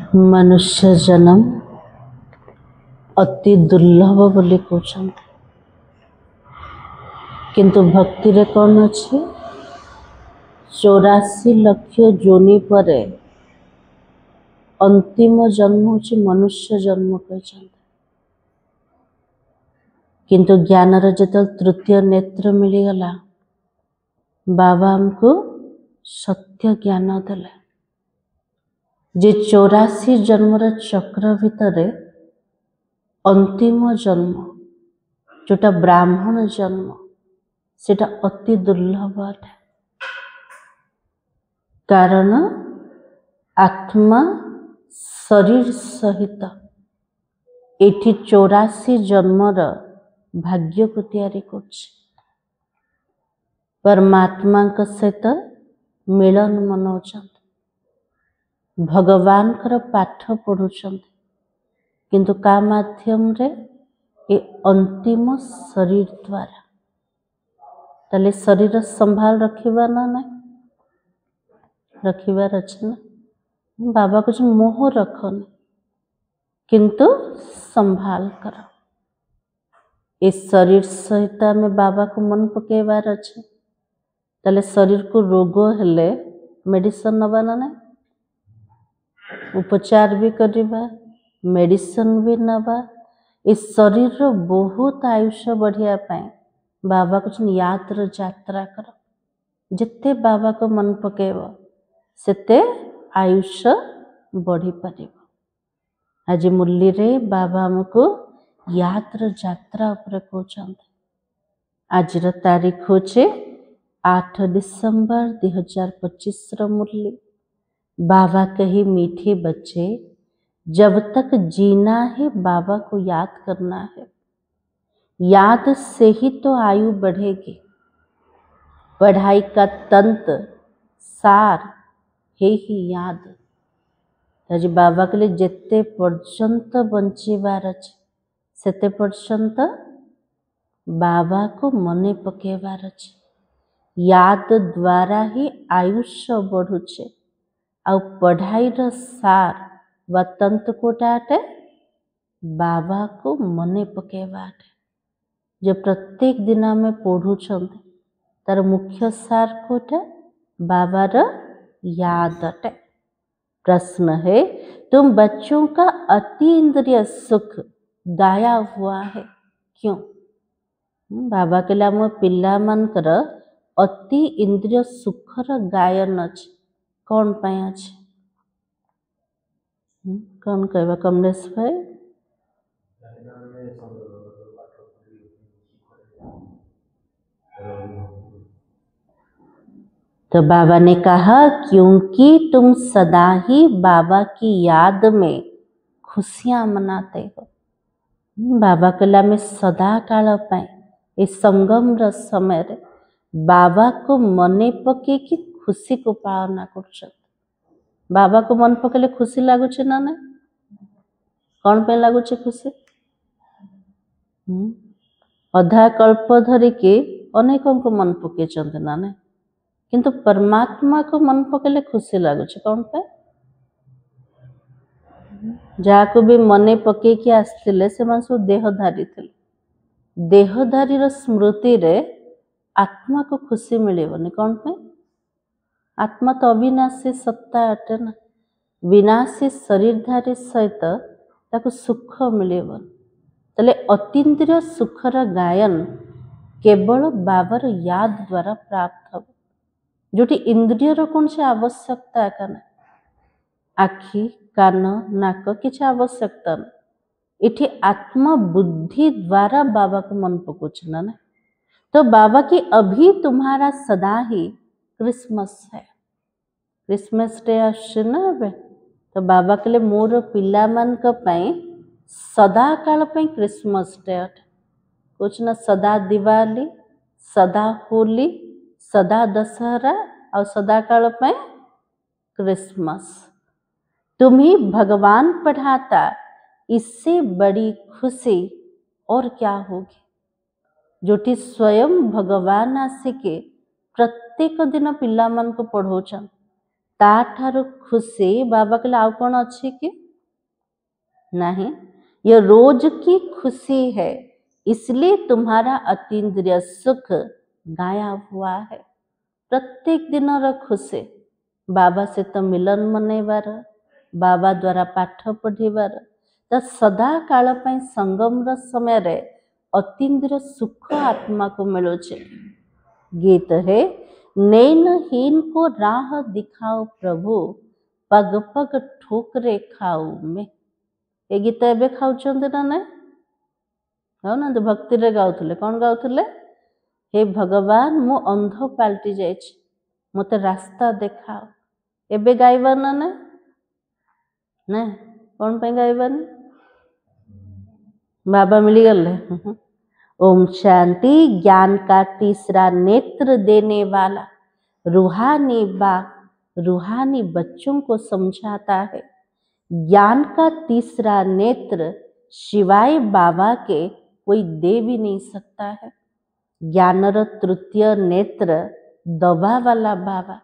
मनुष्य जन्म अति दुर्लभ बोली कहते, किंतु भक्ति रे कौन अच्छे 84 लाख जोनि पर अंतिम जन्म होची मनुष्य जन्म कहते, किंतु ज्ञानर जो तृतीय नेत्र मिलगला बाबा हमको सत्य ज्ञान देले जे 84 जन्मर चक्र भितर अंतिम जन्म जोटा ब्राह्मण जन्म सेटा अति दुर्लभ अटे। कारण आत्मा शरीर सहित एठी 84 जन्मर भाग्य को तैयारी करछि। परमात्मा सहित मिलन मनाउछन्ति, भगवान कर पाठ पढ़ुछन्ति, किंतु का माध्यम रे ए अंतिम शरीर द्वारा। ताले शरीर संभाल रखिबा ना नहीं रखिबार अछि ना। बाबा कुछ मोह रखन किंतु संभाल कर। इस शरीर सहित में बाबा को मन पकेबार अछि। ताले शरीर को रोग हेले मेडिसिन नबा ना नहीं, उपचार भी करिबा, मेडिसिन भी नबा। इस शरीर रो बहुत आयुष्य बढ़िया पाए बाबा कुछ यात्रा यात्रा कर। जिते बाबा को मन पकेब सेते आयुष्य बढ़ी पारिब। आज मुरली रे बाबा हमको यात्रा यात्रा ऊपर कहउछन्ति। आज रो तारीख होचे 8 डिसेम्बर 2025 रो मुरली। बाबा कही मीठे बच्चे, जब तक जीना है बाबा को याद करना है। याद से ही तो आयु बढ़ेगी। पढ़ाई का तंत्र सार है ही याद। आज बाबा के लिए जिते पर्यंत बंचीबार अछि सेते पर्यंत बाबा को मने पकेबार अछि। याद द्वारा ही आयुष्य बढ़ुचे। आउ पढ़ाई रो सार व तंत्र कोटा अटे बाबा को मने पकेबा अटे। जो प्रत्येक दिन में पढ़ुछन्ति तार मुख्य सार कोटा बाबा रो याद अटे। प्रश्न है, तुम बच्चों का अति इंद्रिय सुख गाया हुआ है क्यों? बाबा के लाम पिला मानकर अति इंद्रिय सुखर गायन अछि। कौन पाए अछि? कौन कहबा कमलेश भाई? तो बाबा ने कहा क्योंकि तुम सदा ही बाबा की याद में खुशियां मनाते हो। बाबा कला में सदा काल पाए इस संगम र समय रे बाबा को मने पके कि खुशी को पालना कर। बाबा को मन पकेले खुशी लगुचे ना ना? कौन पे लगुचे खुशी? अधा कल्प धरिके अनेकों को मन पके चंद ना ना, किंतु परमात्मा को मन पकेले खुशी लगुचे। कौन पे? जाको भी मने पके कि आस्तिले से मन सब देहधारी थे। देहधारी रो स्मृति रे आत्मा को खुशी मिलेबनी। कौन पे? आत्मा तो अविनाशी सत्ता अटे ना। विनाशी शरीरधारी सहित ताको सुख मिलेबन। तले अतीन्द्रिय सुखर गायन केवल बाबर याद द्वारा प्राप्त हो। जोटी इंद्रियर कौन से आवश्यकता का ना, आखि कान नाक किसी आवश्यकता ना। इठी आत्मा बुद्धि द्वारा बाबा को मन पकुचना ना। तो बाबा की अभी तुम्हारा सदा ही क्रिसमस है। क्रिसमस डे आछे ना बे। तो बाबा के लिए मोर पिला मान का पाए सदा काल पे क्रिसमस डे अटे। कुछ ना सदा दिवाली, सदा होली, सदा दशहरा और सदा काल पे क्रिसमस। तुम्हें भगवान पढ़ाता, इससे बड़ी खुशी और क्या होगी? जोटी स्वयं भगवान आसिके प्रत्येक दिन पिला मान को पढ़ोचन। ताठारु खुशी बाबा के लिए आउ कौन अच्छी कि नहीं, ये रोज की खुशी है, इसलिए तुम्हारा अतीन्द्रिय सुख गायब हुआ है। प्रत्येक दिन खुशी बाबा से तो मिलन मनैबार, बाबा द्वारा पाठ पढ़िबार, तो सदा काल पई संगम समय रे अतीन्द्रिय सुख आत्मा को मिलुचे। गीत है, नैनहीन को राह दिखाओ प्रभु, पग पग ठोकरे खाऊ में। ये गीत एबे खाउछन्ते ना नहीं हो ना, तो भक्ति रे गाउथले कौन गाउथले, हे भगवान मु अंध पाल्टी जाइछि, मते रास्ता देखाओ। एबे गाइबा ना ना ना कौन पे गाइबानी, बाबा मिली गले। ओम शांति। ज्ञान का तीसरा नेत्र देने वाला रूहानी बाप रूहानी बच्चों को समझाता है। ज्ञान का तीसरा नेत्र शिवाय बाबा के कोई दे भी नहीं सकता है। ज्ञानर तृतीय नेत्र दबा वाला बाबा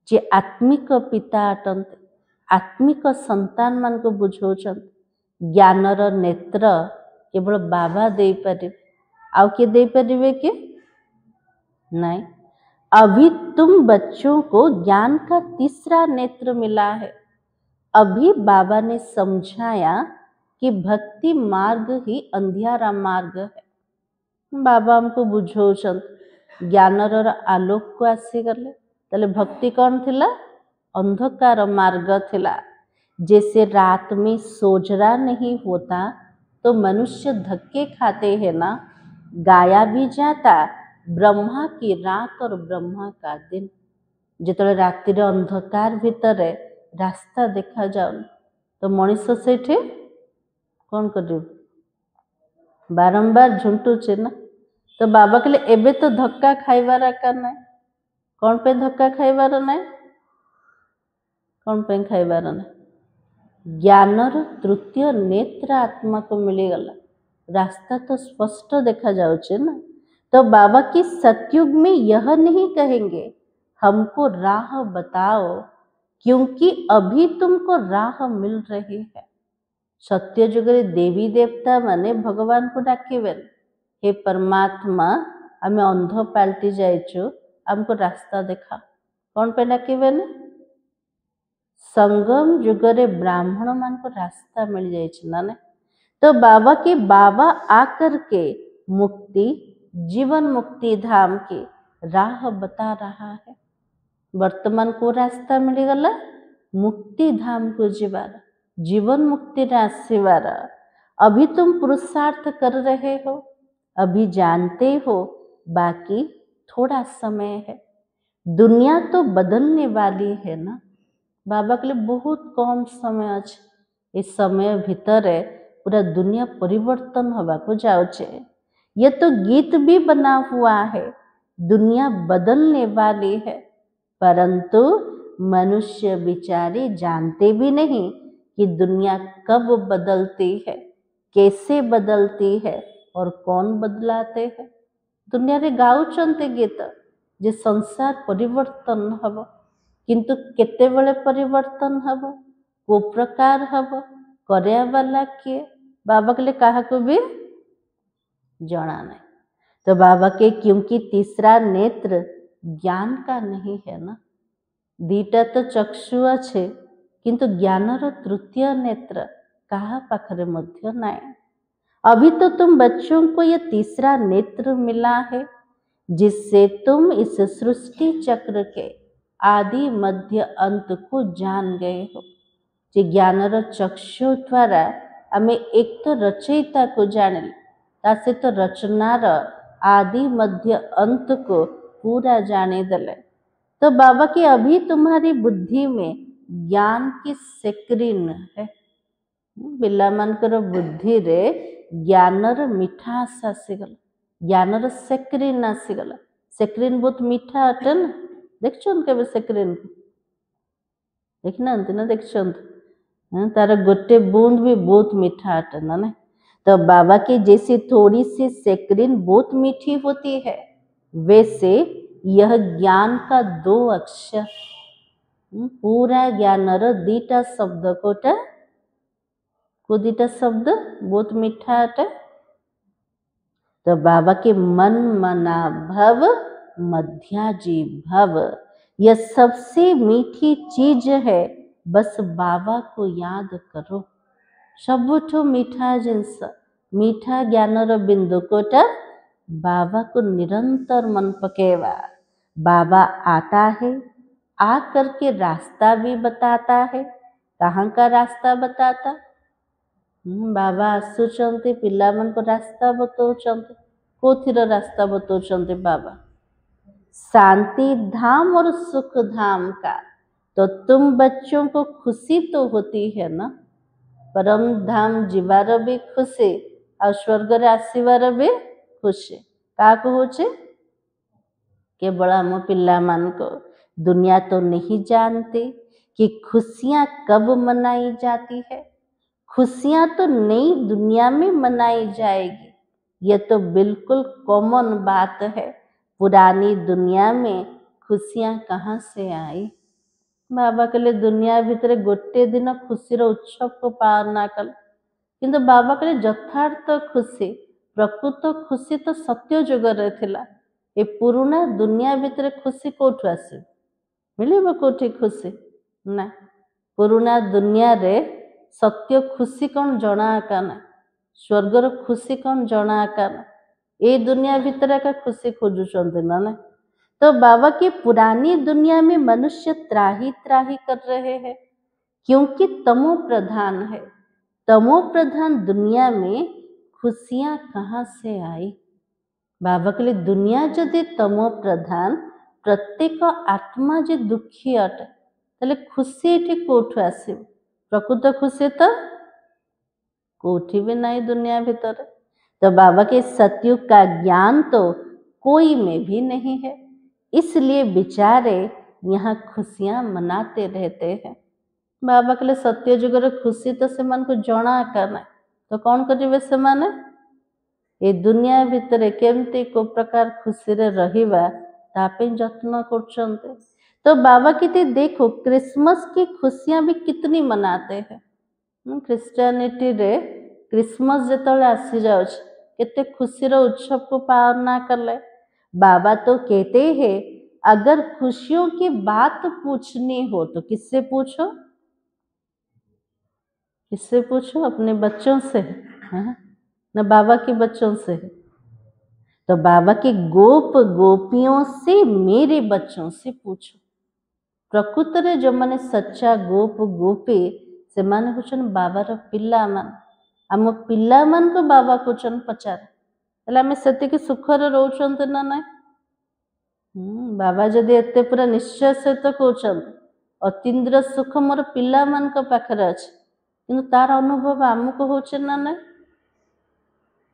जे आत्मिक पिता अटंत, आत्मिक संतान मान को बुझौछंत। ज्ञानर नेत्र केवल बाबा दे पारे, आउ के दे पारे कि नहीं। अभी तुम बच्चों को ज्ञान का तीसरा नेत्र मिला है। अभी बाबा ने समझाया कि भक्ति मार्ग ही अंधियारा मार्ग है। बाबा हमको बुझौछंत ज्ञानर आलोक को आसी गले, तले भक्ति कौन थिला, अंधकार मार्ग थिला। जैसे रात में सोजरा नहीं होता तो मनुष्य धक्के खाते हैं ना, गाया भी जाता ब्रह्मा की रात और ब्रह्मा का दिन। जितने रातिर अंधकार भितर रास्ता देखा जाओ तो मनीष से कौन कर बारंबार झुंटुचे ना। तो बाबा के लिए एबे तो धक्का खाइबार का नहीं, कौन पे धक्का खाइबार नहीं, कौन पे खाइबार नहीं। ज्ञानर तृतीय नेत्र आत्मा को मिलीगला, रास्ता तो स्पष्ट देखा जाउचे ना। तो बाबा की सतयुग में यह नहीं कहेंगे हमको राह बताओ, क्योंकि अभी तुमको राह मिल रही है। सत्य जुगरे देवी देवता माने भगवान को डाकिबेन, हे परमात्मा आमे अंध पाल्टी जाइछु, हमको रास्ता देखा। कौन पे डाकिबेन, संगम जुगरे ब्राह्मण मान को रास्ता मिल जाइछ ना ने। तो बाबा के बाबा आकर के मुक्ति जीवन मुक्ति धाम की राह बता रहा है। वर्तमान को रास्ता मिलगला मुक्ति धाम को जीवार, जीवन मुक्ति आसीबार। अभी तुम पुरुषार्थ कर रहे हो, अभी जानते हो, बाकी थोड़ा समय है। दुनिया तो बदलने वाली है ना। बाबा के लिए बहुत कम समय अच्छे, इस समय भीतर पूरा दुनिया परिवर्तन होगा को जाउचे। ये तो गीत भी बना हुआ है, दुनिया बदलने वाली है, परंतु मनुष्य बेचारे जानते भी नहीं कि दुनिया कब बदलती है, कैसे बदलती है और कौन बदलाते हैं। दुनिया रे गाउचंते गीत जे संसार परिवर्तन हब, किंतु केतेबेले परिवर्तन हब, को प्रकार हब, करया वाला किए, बाबा के लिए कहा को भी जाना नहीं। तो बाबा के क्योंकि तीसरा नेत्र ज्ञान का नहीं है ना, दीटा तो चक्षु अच्छे किंतु ज्ञानर तृतीय नेत्र कहा पाखरे मध्य नहीं। अभी तो तुम बच्चों को यह तीसरा नेत्र मिला है, जिससे तुम इस सृष्टि चक्र के आदि मध्य अंत को जान गए हो। जे ज्ञानर चक्षु द्वारा हमें एक तो रचयिता को जानिल, तासे तो रचनार आदि मध्य अंत को पूरा जाने दले। तो बाबा की अभी तुम्हारी बुद्धि में ज्ञान की सेक्रीन है। पिला मानकर बुद्धि रे ज्ञानर मिठास आसीगला, ज्ञानर सेक्रीन आसीगला। सेक्रीन बहुत मीठा अटे ना, देखछन केबे सेक्रीन देखना ना, देखछन तार गोटे बूंद भी बहुत मीठा अटे ना ने। तो बाबा की जैसी थोड़ी सी सेक्रीन बहुत मीठी होती है, वैसे यह ज्ञान का 2 अक्षर पूरा ज्ञानर दीटा शब्द कोटा को दीटा शब्द बहुत मीठा अटे। तो बाबा के मन मना भव मध्याजी भव, यह सबसे मीठी चीज है। बस बाबा को याद करो। सबुठो मीठा जिनस मीठा ज्ञानर बिंदु कोटा बाबा को निरंतर मन पकेवा। बाबा आता है, आ करके रास्ता भी बताता है। कहाँ का रास्ता बताता? बाबा आसुचंती पिलामन को रास्ता बतौचंती। कोथिर रास्ता बतौचंती बाबा? शांति धाम और सुख धाम का। तो तुम बच्चों को खुशी तो होती है ना, परम धाम जीवार भी खुशी और स्वर्ग रे आसीबार भी खुशी काको होचे? केवल आम पिला मान को। दुनिया तो नहीं जानती कि खुशियां कब मनाई जाती है। खुशियां तो नई दुनिया में मनाई जाएगी, ये तो बिल्कुल कॉमन बात है। पुरानी दुनिया में खुशियां कहाँ से आई? बाबा कहले दुनिया भितर गोटे दिन खुशी उत्सव को पालना कल, किंतु बाबा कहले यथार्थ खुशी प्रकृत खुशी तो सत्य जुगर थिला। ए पुराना दुनिया भितर खुशी कोठु आसे? मिलिबो कोठी खुशी ना। पुराना दुनिया रे सत्य खुशी कौन जना आकाना, स्वर्गर खुशी कौन जना आकाना। ए दुनिया भितर का खुशी खोजुचंते ना ना। तो बाबा की पुरानी दुनिया में मनुष्य त्राही त्राही कर रहे हैं, क्योंकि तमो प्रधान है। तमो प्रधान दुनिया में खुशियां कहाँ से आई? बाबा के लिए दुनिया जदि तमो प्रधान, प्रत्येक आत्मा जे दुखी अटे, ताले खुशी एठी कोठु आसे? प्रकृत खुशी तो कोठी भी नहीं दुनिया भीतर। तो बाबा के सतयुग का ज्ञान तो कोई में भी नहीं है, इसलिए बेचारे यहाँ खुशियां मनाते रहते हैं। बाबा कहले सत्य जुगर खुशी तो से मन को जना करना, तो कौन करिवे से माने? ए दुनिया भितर केमती को प्रकार खुशी रे रहिबा तापे जत्न करछन्ते। तो बाबा की देखो क्रिसमस की खुशियां भी कितनी मनाते हैं। क्रिश्चियनिटी रे क्रिसमस जेतले आसी जाउछ केते खुशी रो उत्सव को पालना करले। बाबा तो कहते हैं अगर खुशियों की बात पूछनी हो तो किससे पूछो? किससे पूछो? अपने बच्चों से, हाँ? न बाबा के बच्चों से। तो बाबा के गोप गोपियों से, मेरे बच्चों से पूछो। प्रकृत रे जो माने सच्चा गोप गोपी से माने होचन बाबार पिला मान। आम पिला मान को बाबा कोचन पचार ताले आमे सेतिकी सुखरे रहउचंते ना नाय? बाबा जदि एते पूरा निश्चय सहित कहउचन अतीन्द्र सुख मोर पिला मान को पाखरे अछि, किंतु तार अनुभव आमको होचे ना नाय?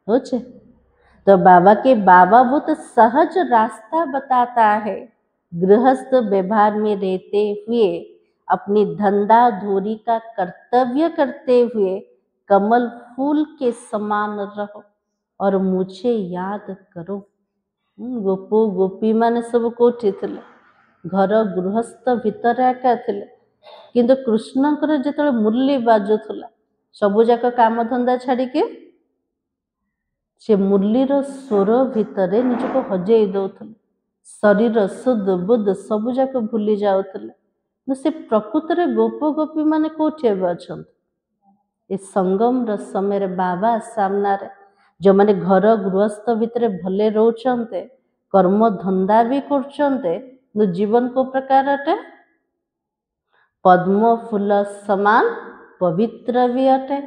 होचे। तो बाबा के बाबा बहुत सहज रास्ता बताता है। गृहस्थ व्यवहार में रहते हुए अपनी धंधा धोरी का कर्तव्य करते हुए कमल फूल के समान रहो और मुझे याद करो। गोपो गोपी माने सब कोठी थिले? घर गृहस्थ भितर एका थिले, किंतु कृष्णकर जेतले मुरली बाजुथला सबु जाक काम धंदा छाड़ी के से मुरलीर स्वर भितर निजको हजेई दौथले। शरीर शुद्ध बुद्ध सबु जाक भूली जाउथले। से प्रकृत रे गोप गोपी माने कोठी अछंत? ए संगम र समय बाबा सामना रे जो माने घर गृहस्थ भितर भले रहउचंते, कर्म धंदा भी करचंते, जीवन को प्रकार अटे पद्म फूल समान पवित्र भी अटे।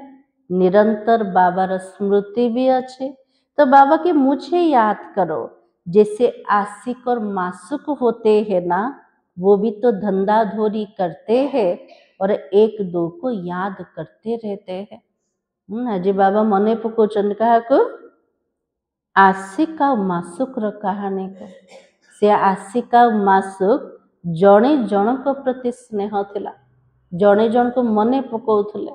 निरंतर बाबार स्मृति भी अच्छे। तो बाबा के मुझे याद करो, जैसे आशिक और मासूक होते हैं ना, वो भी तो धंधा धोरी करते हैं और एक दो को याद करते रहते हैं। आज बाबा मने पकोचन कहा को आशिका मासूक र कहानी को। से आशिका मासूक जणे जनक प्रति स्नेह थिला, जणे जन को मने पकाउथले।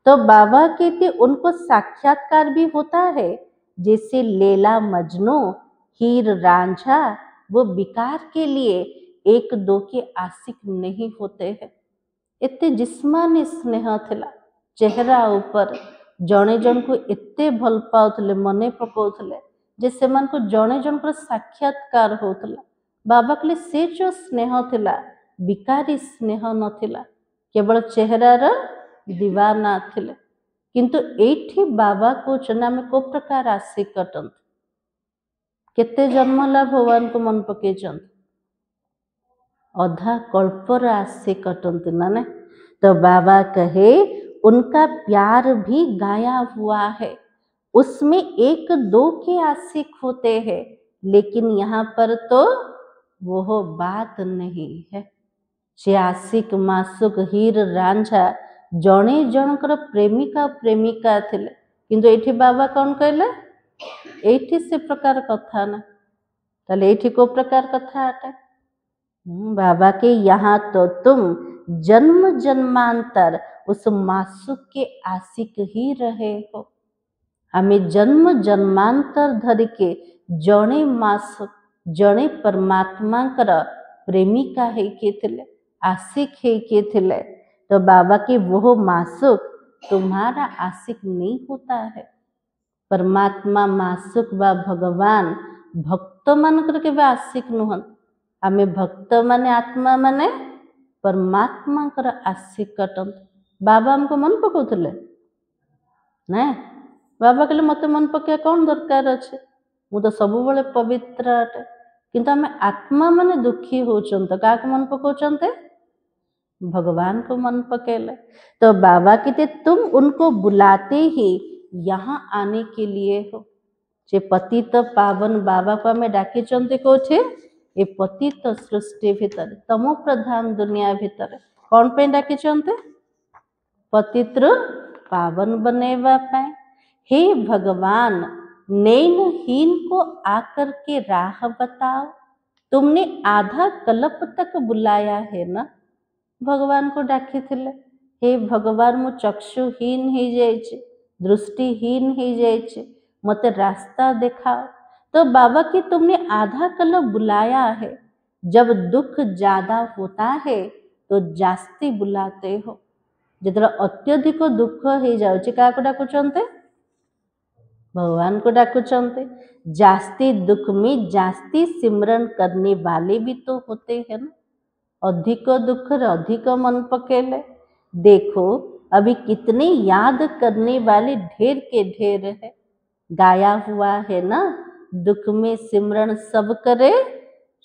तो बाबा कहते उनको साक्षात्कार भी होता है, जैसे लैला मजनू हीर रांझा वो विकार के लिए एक दो के आशिक नहीं होते हैं। एते जिस्मानी स्नेह थिला चेहरा ऊपर जणे जन को एते भल पाउथले मने पकाउथले जे सेमान को जणे जन को साक्षात्कार होतला। बाबा कहले से जो स्नेह थिला विकारी स्नेह नथिला, केवल चेहरार दीवाना थिले। किंतु एठी बाबा कहउछन आमे को प्रकार आशिक कटन केते जन्मला भगवान को मन पकेचन अधा कल्पर आशिक कटंत ना। तो बाबा कहे उनका प्यार भी गाया हुआ है, उसमें एक दो के आशिक होते हैं, लेकिन यहाँ पर तो वो बात नहीं है। से आशिक मासुक हीर रांझा जणे जनकर प्रेमिका प्रेमिका थिले, किंतु एठी बाबा कौन कहले एठी से प्रकार कथा ना। ताले एठी को प्रकार कथा आटे बाबा के यहाँ तो तुम जन्म जन्मांतर उस मासुक के आशिक ही रहे हो। हमें जन्म जन्मांतर धर के जणे मासुक जणे परमात्मा कर प्रेमिका है के थिले आशिक है के थिले। तो बाबा के वो मासुक तुम्हारा आशिक नहीं होता है। परमात्मा मासुक व भगवान भक्त मान करके वे आशिक नुहन। आमे भक्त माने आत्मा माने परमात्मा कर आशिक कटन। बाबा हमको मन पकाउथले ना। बाबा कहले मते मन पके कौन दरकार अच्छे, मु तो सब बड़े पवित्र अटे। किंतु आमे आत्मा माने दुखी होचन तो का मन पकाउचनते भगवान को मन पकेले। तो बाबा कहते तुम उनको बुलाते ही यहाँ आने के लिए हो। जे पतित पावन बाबा को आमे डाके चंते कोठे ए पतित सृष्टि भीतर तमो प्रधान दुनिया भीतर कौन पे डाके चंते पतित्र पावन बनेवा पाए। हे भगवान नैनहीन को आकर के राह बताओ। तुमने आधा कल्प तक बुलाया है ना। भगवान को डाकी थिले हे भगवान मु चक्षुहीन हो जाइए दृष्टिहीन हो जाइए मते रास्ता दिखाओ। तो बाबा की तुमने आधा कल्प बुलाया है। जब दुख ज्यादा होता है तो जास्ती बुलाते हो। जितना अत्यधिक दुख हो जाउची का डाकुचंते भगवान को डाकुचंते। जास्ती दुख में जास्ती सिमरन करने वाले भी तो होते हैं ना। अधिक दुख अधिक मन पकेले। देखो अभी कितने याद करने वाले ढेर के ढेर है। गाया हुआ है ना दुख में सिमरन सब करे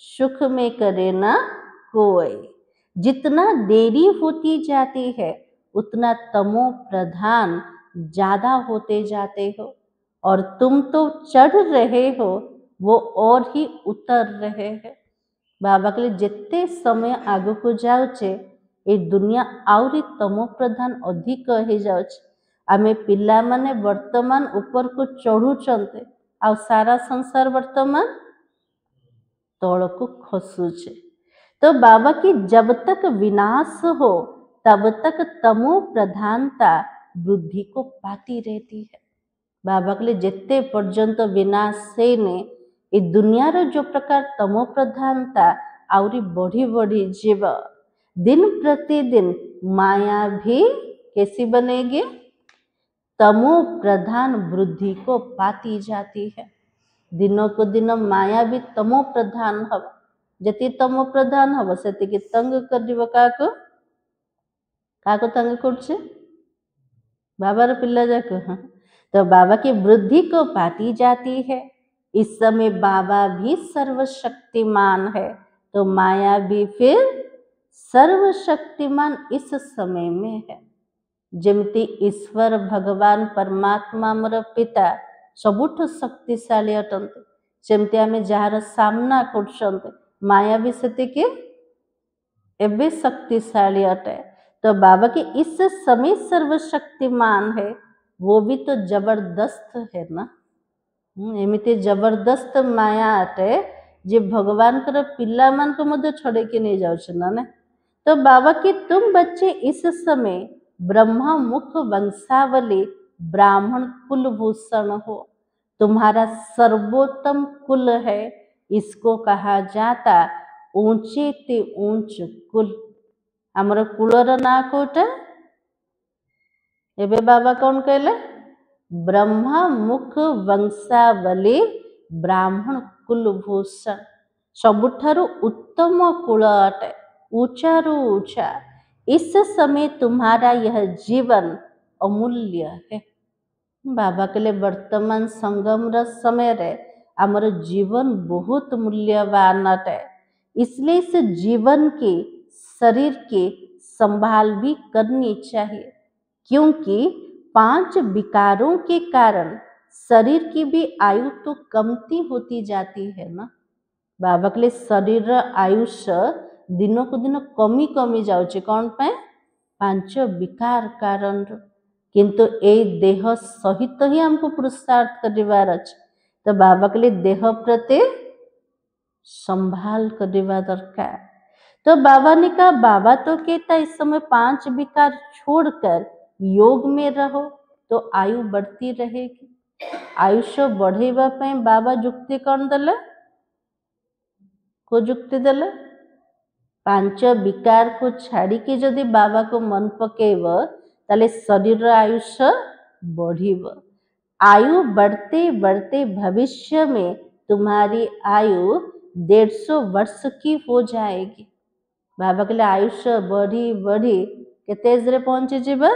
सुख में करे ना कोई। जितना देरी होती जाती है उतना तमो प्रधान ज्यादा होते जाते हो। और तुम तो चढ़ रहे हो वो और ही उतर रहे हैं। बाबा के लिए जिते समय आग को जाऊचे ए दुनिया आउरी तमो प्रधान अधिक हो जाउचे। आमे पिला माने वर्तमान ऊपर को चढ़ुचंते आ सारा संसार वर्तमान तल को खसुचे। तो बाबा की जब तक विनाश हो तब तक तमो प्रधानता वृद्धि को पाती रहती है। बाबा के लिए जिते पर्यंत विनाश से ने ए दुनिया रो जो प्रकार तमो प्रधानता आउरी बढ़ी बढ़ी जीव दिन प्रतिदिन माया भी कैसी बनेगी तमो प्रधान वृद्धि को पाती जाती है। दिनों को दिन माया भी तमो प्रधान हव। जति तमो प्रधान हव सेतिके तंग कर काको काको तंग कर बाबार पिल्ला जाको। तो बाबा की वृद्धि को पाती जाती है। इस समय बाबा भी सर्वशक्तिमान है तो माया भी फिर सर्वशक्तिमान इस समय में है। जमती ईश्वर भगवान परमात्मा मोर पिता सबुठ शक्तिशाली अटंते सेमती आमे जार सामना करछंते माया भी सेतिके एबे शक्तिशाली अटे। तो बाबा के इस समय सर्वशक्तिमान है वो भी तो जबरदस्त है ना। एमिति जबरदस्त माया अटे जे भगवान कर पिला मान को मध्य छड़े के नहीं जाउछ ना। तो बाबा की तुम बच्चे इस समय ब्रह्मा मुख वंशावली ब्राह्मण कुलभूषण हो। तुम्हारा सर्वोत्तम कुल है इसको कहा जाता ऊंचे ते ऊंच कुल आमर कुलर ना कोटा एबे बाबा कौन कहले ब्रह्मा मुख वंशावली ब्राह्मण कुलभूषण सबुठारु उत्तम कुल अटे ऊंचारू ऊंचा। इस समय तुम्हारा यह जीवन अमूल्य है। बाबा कहले वर्तमान संगम समय रे आमर जीवन बहुत मूल्यवान अटे इसलिए इस जीवन के शरीर के संभाल भी करनी चाहिए क्योंकि 5 विकारों के कारण शरीर की भी आयु तो कमती होती जाती है ना। बाबा के लिए शरीर आयुष्य दिनों को दिन कमी कमी जाउची कौन पे 5 विकार कारण किंतु ए देह सहित ही हमको पुरुषार्थ करिवार अछि तो बाबा के लिए देह प्रति संभाल करिवा दरकार। तो बाबा ने कहा बाबा तो कहता इस समय 5 विकार छोड़कर योग में रहो तो आयु बढ़ती रहेगी। आयुष्य बढ़ेवा पे बाबा जुक्ति कौन देले को जुक्ति देले 5 विकार को छाड़ी के जदि बाबा को मन पकेब ताले शरीर आयुष्य बढ़िब। आयु बढ़ते बढ़ते भविष्य में तुम्हारी आयु 150 वर्ष की हो जाएगी। बाबा के लिए आयुष्य बढ़ी बढ़ी के तेज रे पहुंची जीवा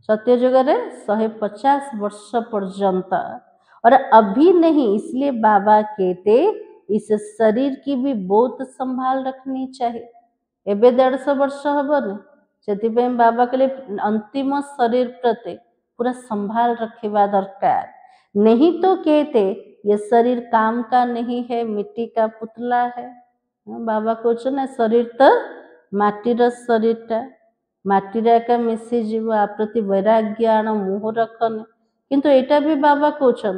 सत्य जुगरे 150 वर्ष पर्यंत और अभी नहीं इसलिए बाबा कहते इस शरीर की भी बहुत संभाल रखनी चाहिए। एबे 150 वर्ष हबन से बाबा के लिए अंतिम शरीर प्रति पूरा संभाल रखिवा दरकार। नहीं तो कहते ये शरीर काम का नहीं है मिट्टी का पुतला है। बाबा कह ना शरीर तो माटीर शरीरटा माटी एका मिसी जीव आ प्रति वैराग्य आण मुह रखन किंतु एटा भी बाबा कहते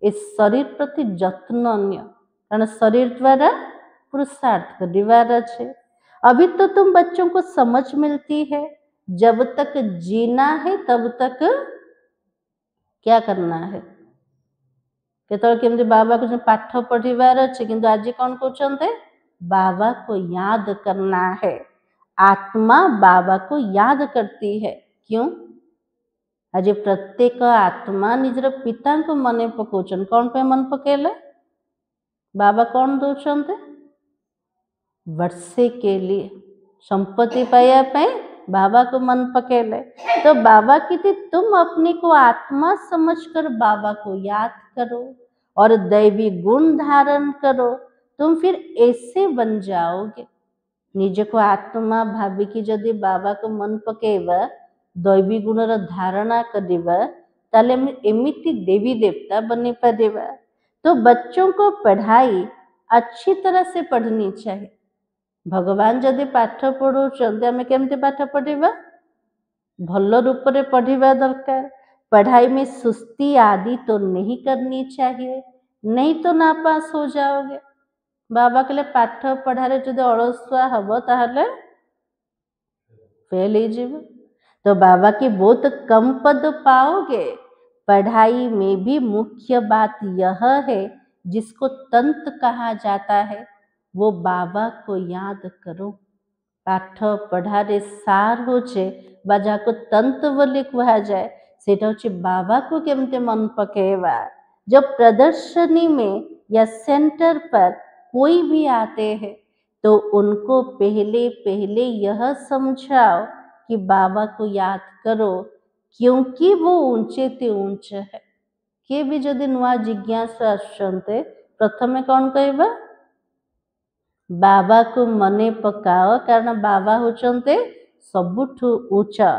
इस शरीर प्रति जत्न अन्य कारण शरीर द्वारा पुरुषार्थ करिवार अछि। अभी तो तुम बच्चों को समझ मिलती है जब तक जीना है तब तक क्या करना है केतल बाबा को पाठ पढ़िवार अच्छे किंतु आज कौन कहते बाबा को याद करना है। आत्मा बाबा को याद करती है क्यों आज प्रत्येक आत्मा निजर पिता को मन पकाउछन कौन पे मन पकेले बाबा कौन दौरान वर्षे के लिए संपत्ति पाया पे बाबा को मन पकेले तो बाबा कहते तुम अपने को आत्मा समझकर बाबा को याद करो और दैवी गुण धारण करो तुम फिर ऐसे बन जाओगे। निज को आत्मा भाभी की जदि बाबा को मन पकेबा दैवी गुणर धारणा करिबा ताले एमिति देवी देवता बनी पारिबा। तो बच्चों को पढ़ाई अच्छी तरह से पढ़नी चाहिए। भगवान जदि पाठ पढ़ाउछन्ते आमे केमते पाठ पढ़िबा भल रूप रे पढ़िबा दरकार। पढ़ाई में सुस्ती आदि तो नहीं करनी चाहिए नहीं तो नापास हो जाओगे। बाबा के लिए पाठ पढ़ारे जो अलसुआ हम ताहले फेल हो। तो बाबा की बहुत कम पद पाओगे। पढ़ाई में भी मुख्य बात यह है जिसको तंत्र कहा जाता है वो बाबा को याद करो। पाठ पढ़ारे सार होचे बाजा को तंत्र बोली कहा जाए सेटा होचे बाबा को केमते मन पकेवा। जब प्रदर्शनी में या सेंटर पर कोई भी आते हैं तो उनको पहले पहले यह समझाओ कि बाबा को याद करो क्योंकि वो ऊंचे ते ऊंचे है। किए भी जदि नुआ जिज्ञासा आसते प्रथमे कौन कहबा बाबा को मने पकाओ कारण बाबा होचंते सबुठु ऊंचा।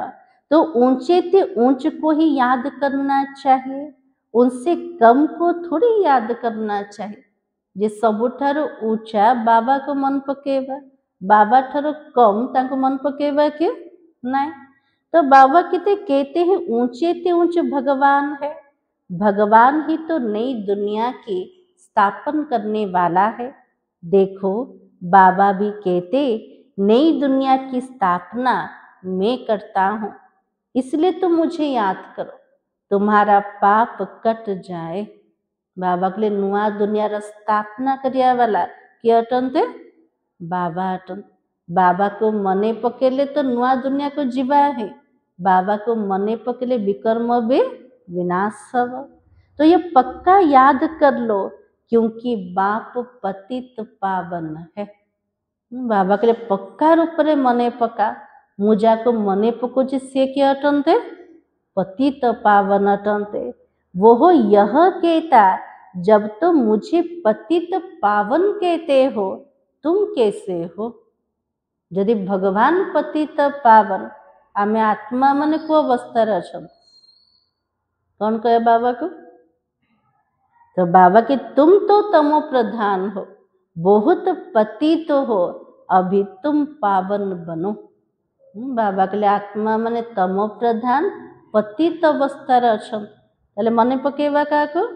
तो ऊंचे ते ऊंच को ही याद करना चाहिए उनसे कम को थोड़ी याद करना चाहिए। जे सबुठारु ऊंचा बाबा को मन पकेबा बाबा ठारु कम ताको मन पकेबा के नहीं। तो बाबा कहते हैं ऊंचे ते ऊंचे भगवान है। भगवान ही तो नई दुनिया की स्थापन करने वाला है। देखो बाबा भी कहते नई दुनिया की स्थापना मैं करता हूँ इसलिए तुम मुझे याद करो तुम्हारा पाप कट जाए। बाबा के लिए नुआ दुनिया स्थापना करिया वाला किए अटनते बाबा अटन बाबा को मने पकेले तो नुआ दुनिया को जीवा है, बाबा को मने पकेले विकर्म भी विनाश हब। तो ये पक्का याद कर लो, क्योंकि बाप पतित पावन है। बाबा के लिए पक्का रूप रे मने पका, मुझा को मने पकोची से के अटनते पतित पावन अटनते। वो यह कहता, जब तो मुझे पतित पावन कहते हो, तुम कैसे हो? यदि भगवान पतित पावन, आमे आत्मा माने को अवस्था अछन, कौन कहे बाबा को? तो बाबा की तुम तो तमो प्रधान हो, बहुत पतित हो, अभी तुम पावन बनो। बाबा के लिए आत्मा माने तमो प्रधान पतित अवस्था अछन, ताले मने पकेवा का को?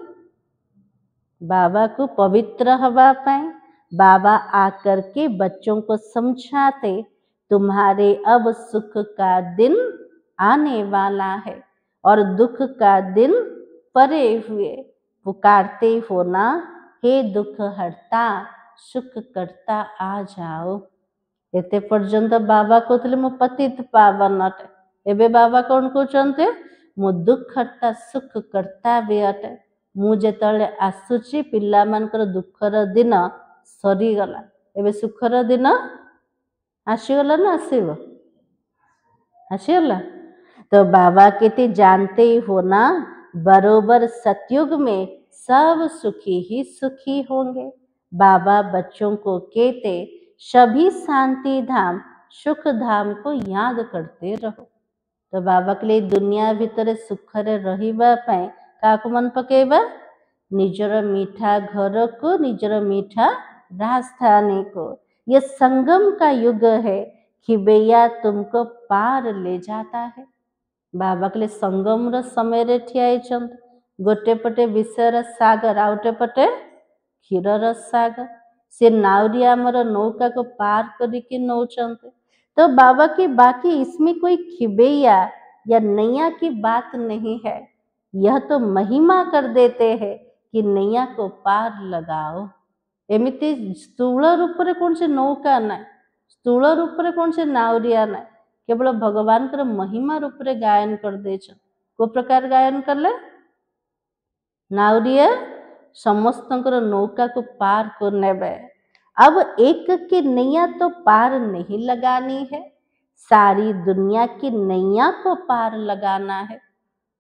बाबा को पवित्र हवा पाए बाबा आकर के बच्चों को समझाते, तुम्हारे अब सुख का दिन आने वाला है और दुख का दिन परे हुए। पुकारते हो ना, हे दुख हरता सुख करता आ जाओ। एते पर्यंत बाबा कहते मो पतित पावन अटे, एबे बाबा कौन कहते मो दुख हरता सुख करता भी अटे। मु जेतले आसुची पिला मानकर दुखर दिन सरीगला, एबे सुखर दिन आसीगला ना आसीब? आसीगला। तो बाबा कहते जानते हो ना, बरोबर सतयुग में सब सुखी ही सुखी होंगे। बाबा बच्चों को कहते, सभी शांति धाम सुख धाम को याद करते रहो। तो बाबा के लिए दुनिया भीतर सुखरे रहिबा पाए काको मन पकेबा? निजर मीठा घर को, निजर मीठा राजधानी को। यह संगम का युग है, खिबैया तुमको पार ले जाता है। बाबा के लिए संगम र समय रे ठियाई चंद, गोटे पटे विषयर सागर, आउटे पटे क्षीरर सागर। से नावरिया आमर नौका को पार करके नौचंते। तो बाबा की बाकी इसमें कोई खिबैया या नैया की बात नहीं है, यह तो महिमा कर देते हैं कि नैया को पार लगाओ। एमिति स्थूल रूप रे कौन से नौका ना, स्थूल रूप रे कौन से नावरिया ना, केवल भगवान कर महिमा रूप रे गायन कर दे। को प्रकार गायन करले? नावरिया समस्तंकर नौका को पार करने में। अब एक की नैया तो पार नहीं लगानी है, सारी दुनिया की नैया को पार लगाना है।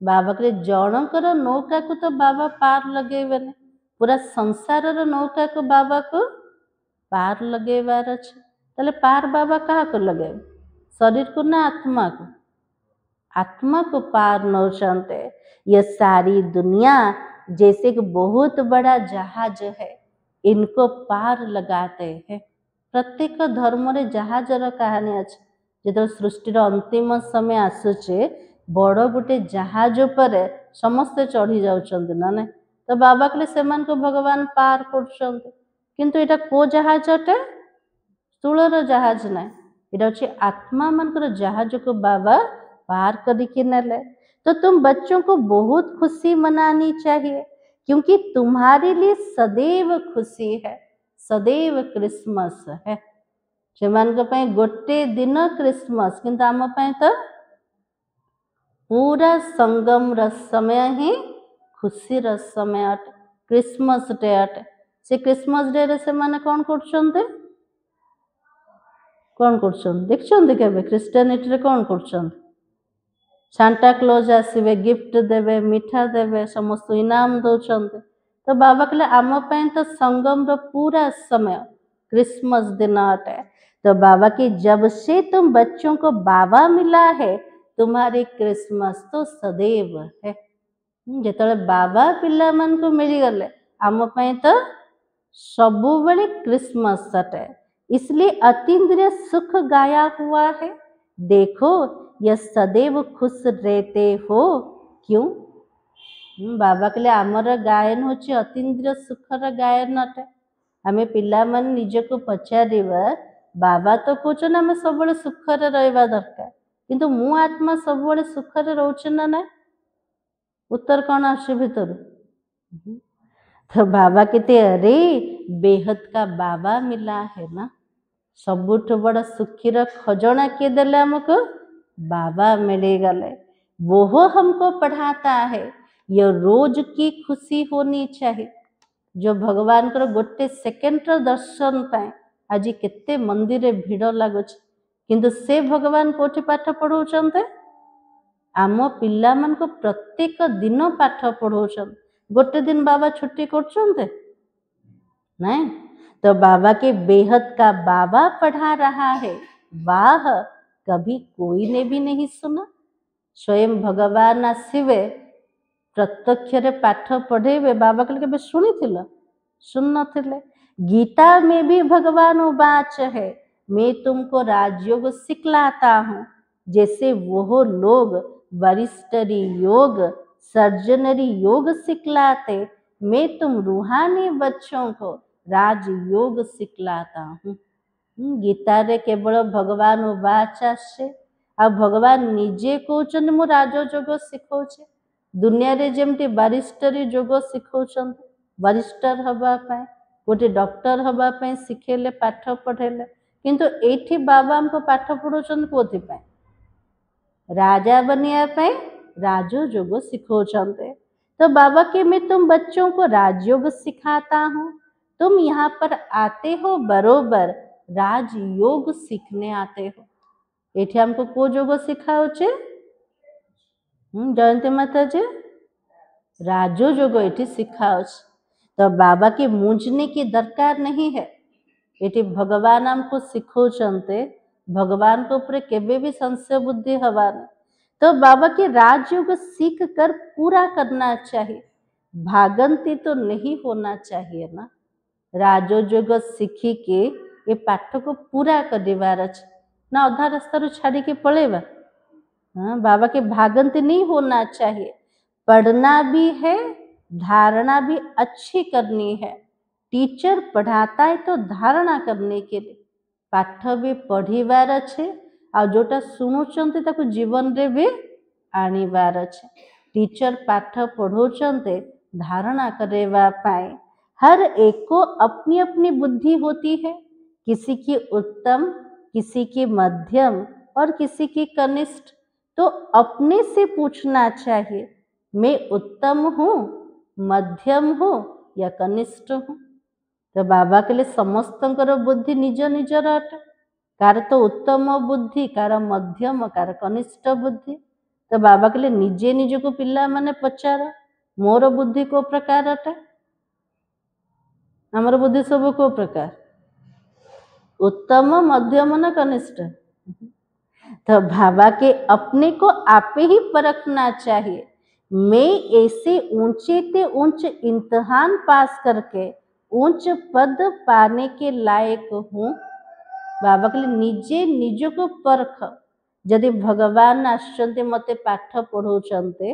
बाबा के जौन कर नौका को तो बाबा पार लगेबे नहीं, पूरा संसार रो नौका को बाबा को पार लगेबार अच्छे। ताले पार बाबा कहा को लगे? शरीर को ना आत्मा को? आत्मा को पार नौचंते। यह सारी दुनिया जैसे कि बहुत बड़ा जहाज है, इनको पार लगाते हैं। प्रत्येक धर्म रे जहाजर कहानी अच्छे। जो सृष्टिर अंतिम समय आसुचे, बड़ गोटे जहाज पर समस्ते चढ़ी जाउछंते ना नहीं? तो बाबा के लिए सेमान को भगवान पार करछंते। किंतु एटा को जहाज अटे? स्थूलर जहाज ना, एटा होछि आत्मा मानकर जहाज को बाबा पार करके नेले। तो तुम बच्चों को बहुत खुशी मनानी चाहिए, क्योंकि तुम्हारे लिए सदैव खुशी है, सदैव क्रिसमस है। सेमान को गोटे दिन क्रिसमस, किंतु आम तो पूरा संगम समय ही खुशी समय अटे, क्रिसमस डे अटे। से क्रिसमस डे रे से माने कौन करछंते? कौन करछंते देखछंते केबे? क्रिश्चियनिटी रे कौन करछंते? सांता क्लॉज आसवे, गिफ्ट देवे, मिठा देवे, समस्त इनाम दौरान। तो बाबा कहले आम तो संगम रो पूरा समय क्रिसमस दिन अटे। तो बाबा की जब से तुम बच्चों को बाबा मिला है, तुम्हारी क्रिसमस तो सदैव है। जेतले बाबा पिला मन को मिल गले, आम तो सबु बेले क्रिसमस अटे। इसलिए अतीन्द्रिय सुख गाया हुआ है। देखो यह सदैव खुश रहते हो, क्यों? बाबा के लिए आमर गायन होछि अतीन्द्रिय सुखर गायन अटे। आमे पिला मन निज को पचारिबा, बाबा तो कहछन आमे सबले सुखरे रहबा दरकार, किंतु मु आत्मा सबले सुखरे रहउछ ना ना? उत्तर कौन आसे भीतर? तो बाबा कहते अरे बेहद का बाबा मिला है ना, सबुठ बड़ सुखीर खजना किए देले हमको बाबा मिलीगले। वो हमको पढ़ाता है। ये रोज की खुशी होनी चाहिए। जो भगवान को गोटे सेकेंडर दर्शन पाए आज केते मंदिर भिड़ लगुच किंतु से भगवान कोठी पाठ पढ़ाउछन्ते आम पिला मन को प्रत्येक दिन पाठ पढ़ाउछन। गोटे दिन बाबा छुट्टी करछन्ते नहीं। तो बाबा के बेहद का बाबा पढ़ा रहा है। वाह, कभी कोई ने भी नहीं सुना। स्वयं भगवान आसवे प्रत्यक्ष पाठ पढ़ेबे बाबा कल के शुणी सुन नथिले। गीता में भी भगवान वाच है मैं तुमको राजयोग सिखलाता हूँ। जैसे वो लोग वरिष्ठरी योग सर्जनरी योग सिखलाते मैं तुम रूहानी बच्चों को राजयोग सिखलाता हूँ। गीता रे केवल भगवान वाच आसे आ भगवान निजे कहउछन मु राजयोग सिखौछे। दुनिया रे जेमती वरिष्ठरी योग सिखौछन वरिष्ठर हवा पाए गोटे डॉक्टर हवा पाए शिखेले पाठ पढ़ेले किंतु एठी बाबा हमको पाठ पढ़ौछन कोथि पाए राजा बनिया पाए राजयोग सिखौछन्ते। तो बाबा के मैं तुम बच्चों को राजयोग सिखाता हूँ। तुम यहाँ पर आते हो बरोबर राजयोग सीखने आते हो। एठी हमको को योग सिखाउछे जयंती माता जी राजयोग एठी सिखाउछे। तो बाबा के मूंझने की दरकार नहीं है। एटी भगवान हमको सिखौछन्ते भगवान को ऊपर केबे भी संशय बुद्धि हवा नहीं। तो बाबा के राजयोग सीख कर पूरा करना चाहिए। भागंती तो नहीं होना चाहिए ना। राजयोग सीखी के ये पाठ को पूरा कर ना अधा रास्ता छाड़ी के पड़ेगा। हाँ, बाबा के भागंती नहीं होना चाहिए। पढ़ना भी है धारणा भी अच्छी करनी है। टीचर पढ़ाता है तो धारणा करने के लिए पाठ भी पढ़ीबार अच्छे आ जोटा शुणुचंते ताको जीवन रे भी आनीबार अच्छे। टीचर पाठ पढ़ौचंते धारणा करेवा पाए। हर एक को अपनी अपनी बुद्धि होती है। किसी की उत्तम किसी की मध्यम और किसी की कनिष्ठ। तो अपने से पूछना चाहिए मैं उत्तम हूँ मध्यम हूँ या कनिष्ठ हूँ। तो बाबा के लिए समस्तंकर बुद्धि निज निजर अटे। कार तो उत्तम बुद्धि कार मध्यम कार कनिष्ठ बुद्धि। तो बाबा के लिए निजे निज को पिला माने पचार मोर बुद्धि को प्रकार अटे आमर बुद्धि सब को प्रकार उत्तम मध्यम न कनिष्ठ। तो बाबा के अपने को आप ही परखना चाहिए। मैं ऐसे ऊंचे ते ऊंच इम्तिहान पास करके ऊंच पद पाने के लायक हूँ। बाबा के लिए निजे निज को परख। जदि भगवान आसचंते मते पाठ पढ़ौचंते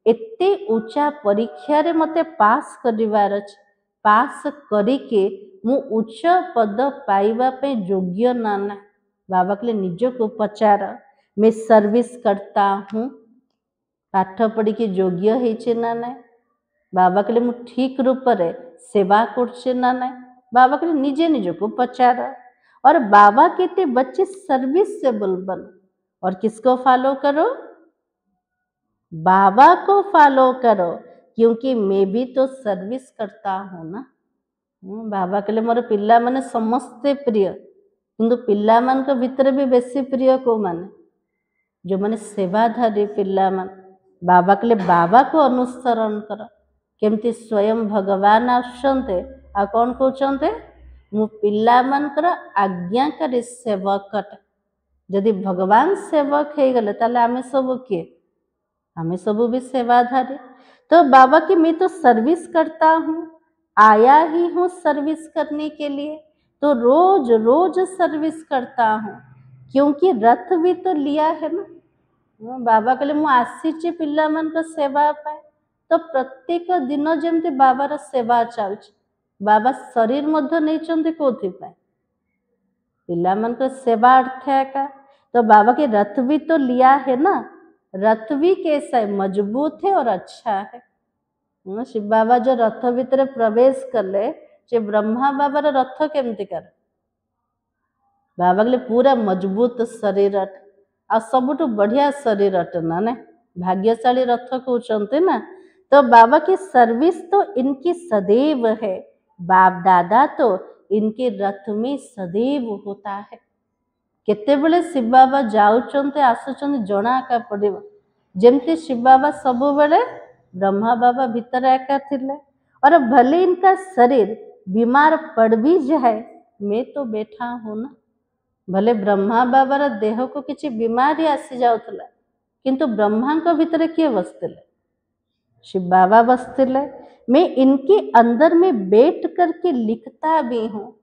एते ऊंचा परीक्षा रे मते पास करिवार अछि। पास करिके मु उच्च पद पाइबा पे योग्य ना ना। बाबा के लिए निज को पचार मैं सर्विस करता हूँ पाठ पढ़ी के योग्य है ना ना। बाबा के लिए मु ठीक रूप रे सेवा करछे ना ना। बाबा के लिए निजे निज को पचार। और बाबा कहते बच्चे सर्विसेबल बनो और किसको फॉलो करो बाबा को फॉलो करो क्योंकि मैं भी तो सर्विस करता हूँ ना। बाबा के लिए मोर पिला माने समस्ते प्रिय किंतु पिला मान के भीतर भी बेसी प्रिय को माने जो माने सेवाधारी पिला मान। बाबा के लिए बाबा को अनुसरण कर केमती स्वयं भगवान आसुचंते आ कौन कहते मु पिला मानकर आज्ञाकारी सेवक अटे। जदि भगवान सेवक हो गले ताले आमे सब किए आमे सब भी सेवाधारी। तो बाबा की मैं तो सर्विस करता हूँ आया ही हूँ सर्विस करने के लिए। तो रोज रोज सर्विस करता हूँ क्योंकि रथ भी तो लिया है ना। बाबा कहले मु आसी पिला मान का सेवा पाए। तो प्रत्येक दिन जमती बाबार सेवा चलछि। बाबा शरीर मध्य नहीं चंदे कोथि पाए पिला मान का सेवा अर्थ है का। तो बाबा के रथ भी तो लिया है ना। रथ भी कैसा है मजबूत है और अच्छा है। शिव बाबा जो रथ भीतर प्रवेश कले जे ब्रह्मा बाबार रथ केमती कर बाबा कहले पूरा मजबूत शरीर अट आ सबुठु बढ़िया शरीर अट ना ने भाग्यशाली रथ कहते ना। तो बाबा की सर्विस तो इनकी सदैव है, बाप दादा तो इनके रथ में सदैव होता है। केतेबेले शिव बाबा जाउचंते आसुचंते जना का पड़िबो, जेमती शिव बाबा सबु बेले ब्रह्मा बाबा भीतर एका थिले और भले इनका शरीर बीमार पड़ भी जाए, मैं तो बैठा हूँ ना। भले ब्रह्मा बाबार देह को किसी बीमारी आसी जाउथला, किंतु ब्रह्मा को भीतर किए बसतिले? शिव बाबा बसतिले। मैं इनके अंदर में बैठ करके लिखता भी हूँ।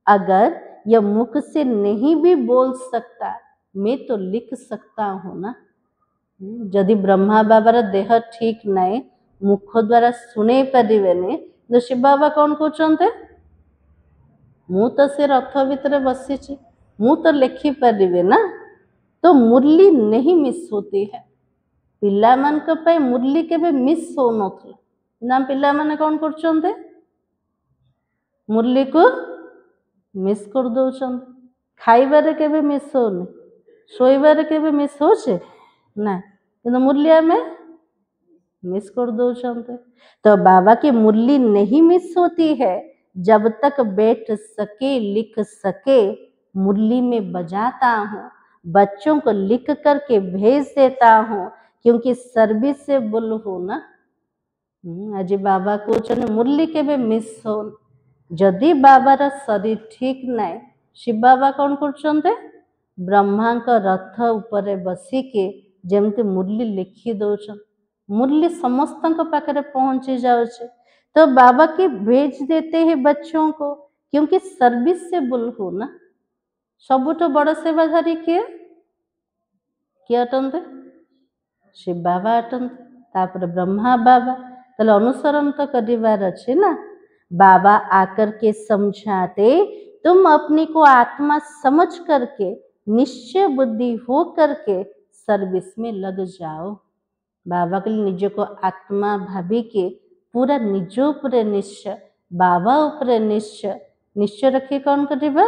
अगर यह मुख से नहीं भी बोल सकता, मैं तो लिख सकता हूँ ना। यदि ब्रह्मा बाबार देह ठीक नहीं, मुख द्वारा शुणे पारिबेनी, तो शिव बाबा कौन कहते? मु तो से रथ भितर बसी, मु तो लिखि पारिबे ना। तो मुरली नहीं मिस होती है। पिला मान पे मुरली केबे मिस हो नथला ना, पिला माने कौन करछन्ते? मुरली को मिस कर दौरान। खाइबारे केबे मिस होनी, शोइबारे केबे मिस होछे ना, किंतु मुरली में मिस कर दौरान। तो बाबा की मुरली नहीं मिस होती है। जब तक बैठ सके लिख सके मुरली में बजाता हूँ, बच्चों को लिख करके भेज देता हूँ, क्योंकि सर्विस से बोल हो ना। आज बाबा को मुरली केबे मिस हो। जदि बाबार शरीर ठीक नाई, शिव बाबा कौन करछन्ते? ब्रह्मा का रथ ऊपर बसिके जेमती मुरली लिखि दौछन, मुरली समस्त पाखे पहुंची जाउछे। तो बाबा के भेज देते हैं बच्चों को, क्योंकि सर्विस से बुल हो ना। सबुठु बड़ सेवाधारी किए अटंते? शिव बाबा अटंते, तापर ब्रह्मा बाबा। ताहले अनुसरण तो करिवार अछि ना। बाबा आकर के समझाते, तुम अपनी को आत्मा समझ करके निश्चय बुद्धि हो करके सर्विस में लग जाओ। बाबा के लिए निज को आत्मा भाभी के पूरा निज उपरे निश्चय, बाबा उपरे निश्चय, निश्चय रखे कौन करिबा?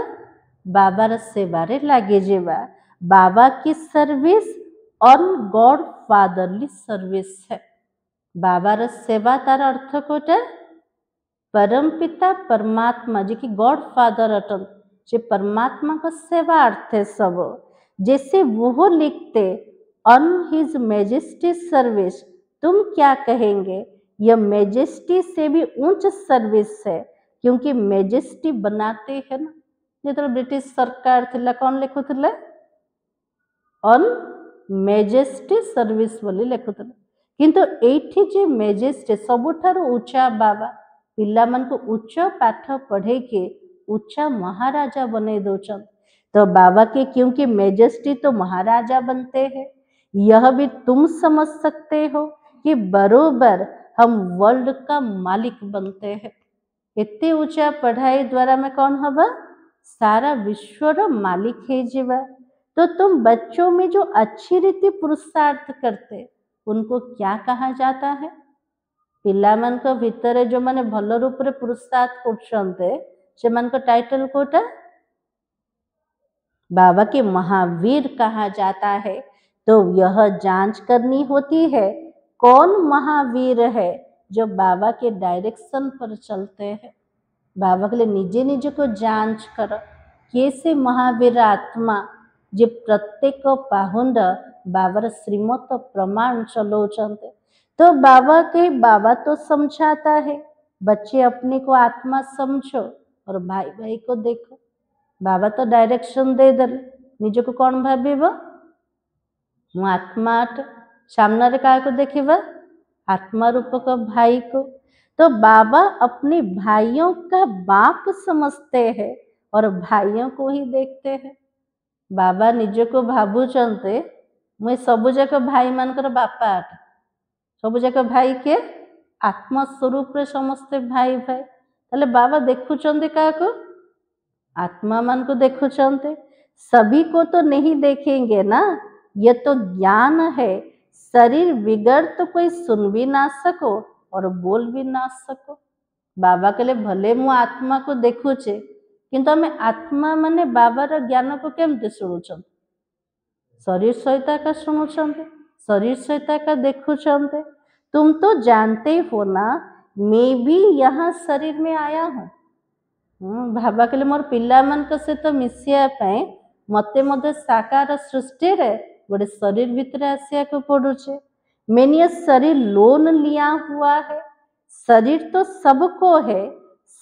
बाबार सेवारे लागे जेबा। बाबा की service on God fatherly service है। बाबार सेवा तार अर्थ कोटा परम पिता परमात्मा जी की गॉड फादर अटल, जे परमात्मा का सेवा अर्थ है सब। जैसे वो लिखते ऑन हिज मेजेस्टी सर्विस, तुम क्या कहेंगे? यह मेजेस्टी से भी ऊंच सर्विस है, क्योंकि मेजेस्टी बनाते हैं ना। जो ब्रिटिश सरकार थिला कौन लिखुले? ऑन मेजेस्टी सर्विस बोली लिखुले। किंतु एठी जे मेजेस्टी सबुठारु ऊंचा बाबा पिला मन को उच्च पाठ पढ़े के उच्चा महाराजा बने दौचन। तो बाबा के क्योंकि मेजेस्टी तो महाराजा बनते हैं, यह भी तुम समझ सकते हो कि बरोबर हम वर्ल्ड का मालिक बनते हैं। इतने ऊंचा पढ़ाई द्वारा में कौन हवा? सारा विश्वर मालिक है जीवा। तो तुम बच्चों में जो अच्छी रीति पुरुषार्थ करते, उनको क्या कहा जाता है? पिला मान को भितर जो माने भल रूप रे पुरुषार्थ करछन्ते, से मान को टाइटल कोटा बाबा के महावीर कहा जाता है। तो यह जांच करनी होती है कौन महावीर है जो बाबा के डायरेक्शन पर चलते हैं। बाबा के लिए निजे निजे को जांच कर कैसे महावीर आत्मा जे प्रत्येक पाहुंड बाबार श्रीमत प्रमाण चलोचंते। तो बाबा तो समझाता है, बच्चे अपने को आत्मा समझो और भाई भाई को देखो। बाबा तो डायरेक्शन दे दे, निज को कौन भाव? मु आत्मा अट, सामने क्या को देखा? आत्मा रूपक भाई को। तो बाबा अपने भाइयों का बाप समझते हैं और भाइयों को ही देखते हैं। बाबा निज को भावुचंते मुझे सबु जाक भाई मानकर बापा अट, सबु जाक भाई के आत्मा स्वरूप रे समस्ते भाई भाई। ताले बाबा देखुचंते क्या को? आत्मा मान को देखुचंते। सभी को तो नहीं देखेंगे ना, ये तो ज्ञान है। शरीर बिगड़ तो कोई सुन भी ना सको और बोल भी ना सको। बाबा के लिए भले मु आत्मा को देखुचे, किंतु आम आत्मा माने बाबार ज्ञान को केमती शुणुं, शरीर सहित का शुणुंट, शरीर सहित का देखुंट। तुम तो जानते हो ना, मैं भी यहाँ शरीर में आया हूँ। बाबा कहले मोर पिला मान सहित मिसिया मते मते साकार सृष्टि रे गोटे शरीर भितर आसिया को पड़ुचे। मैंने ये शरीर लोन लिया हुआ है। शरीर तो सबको है,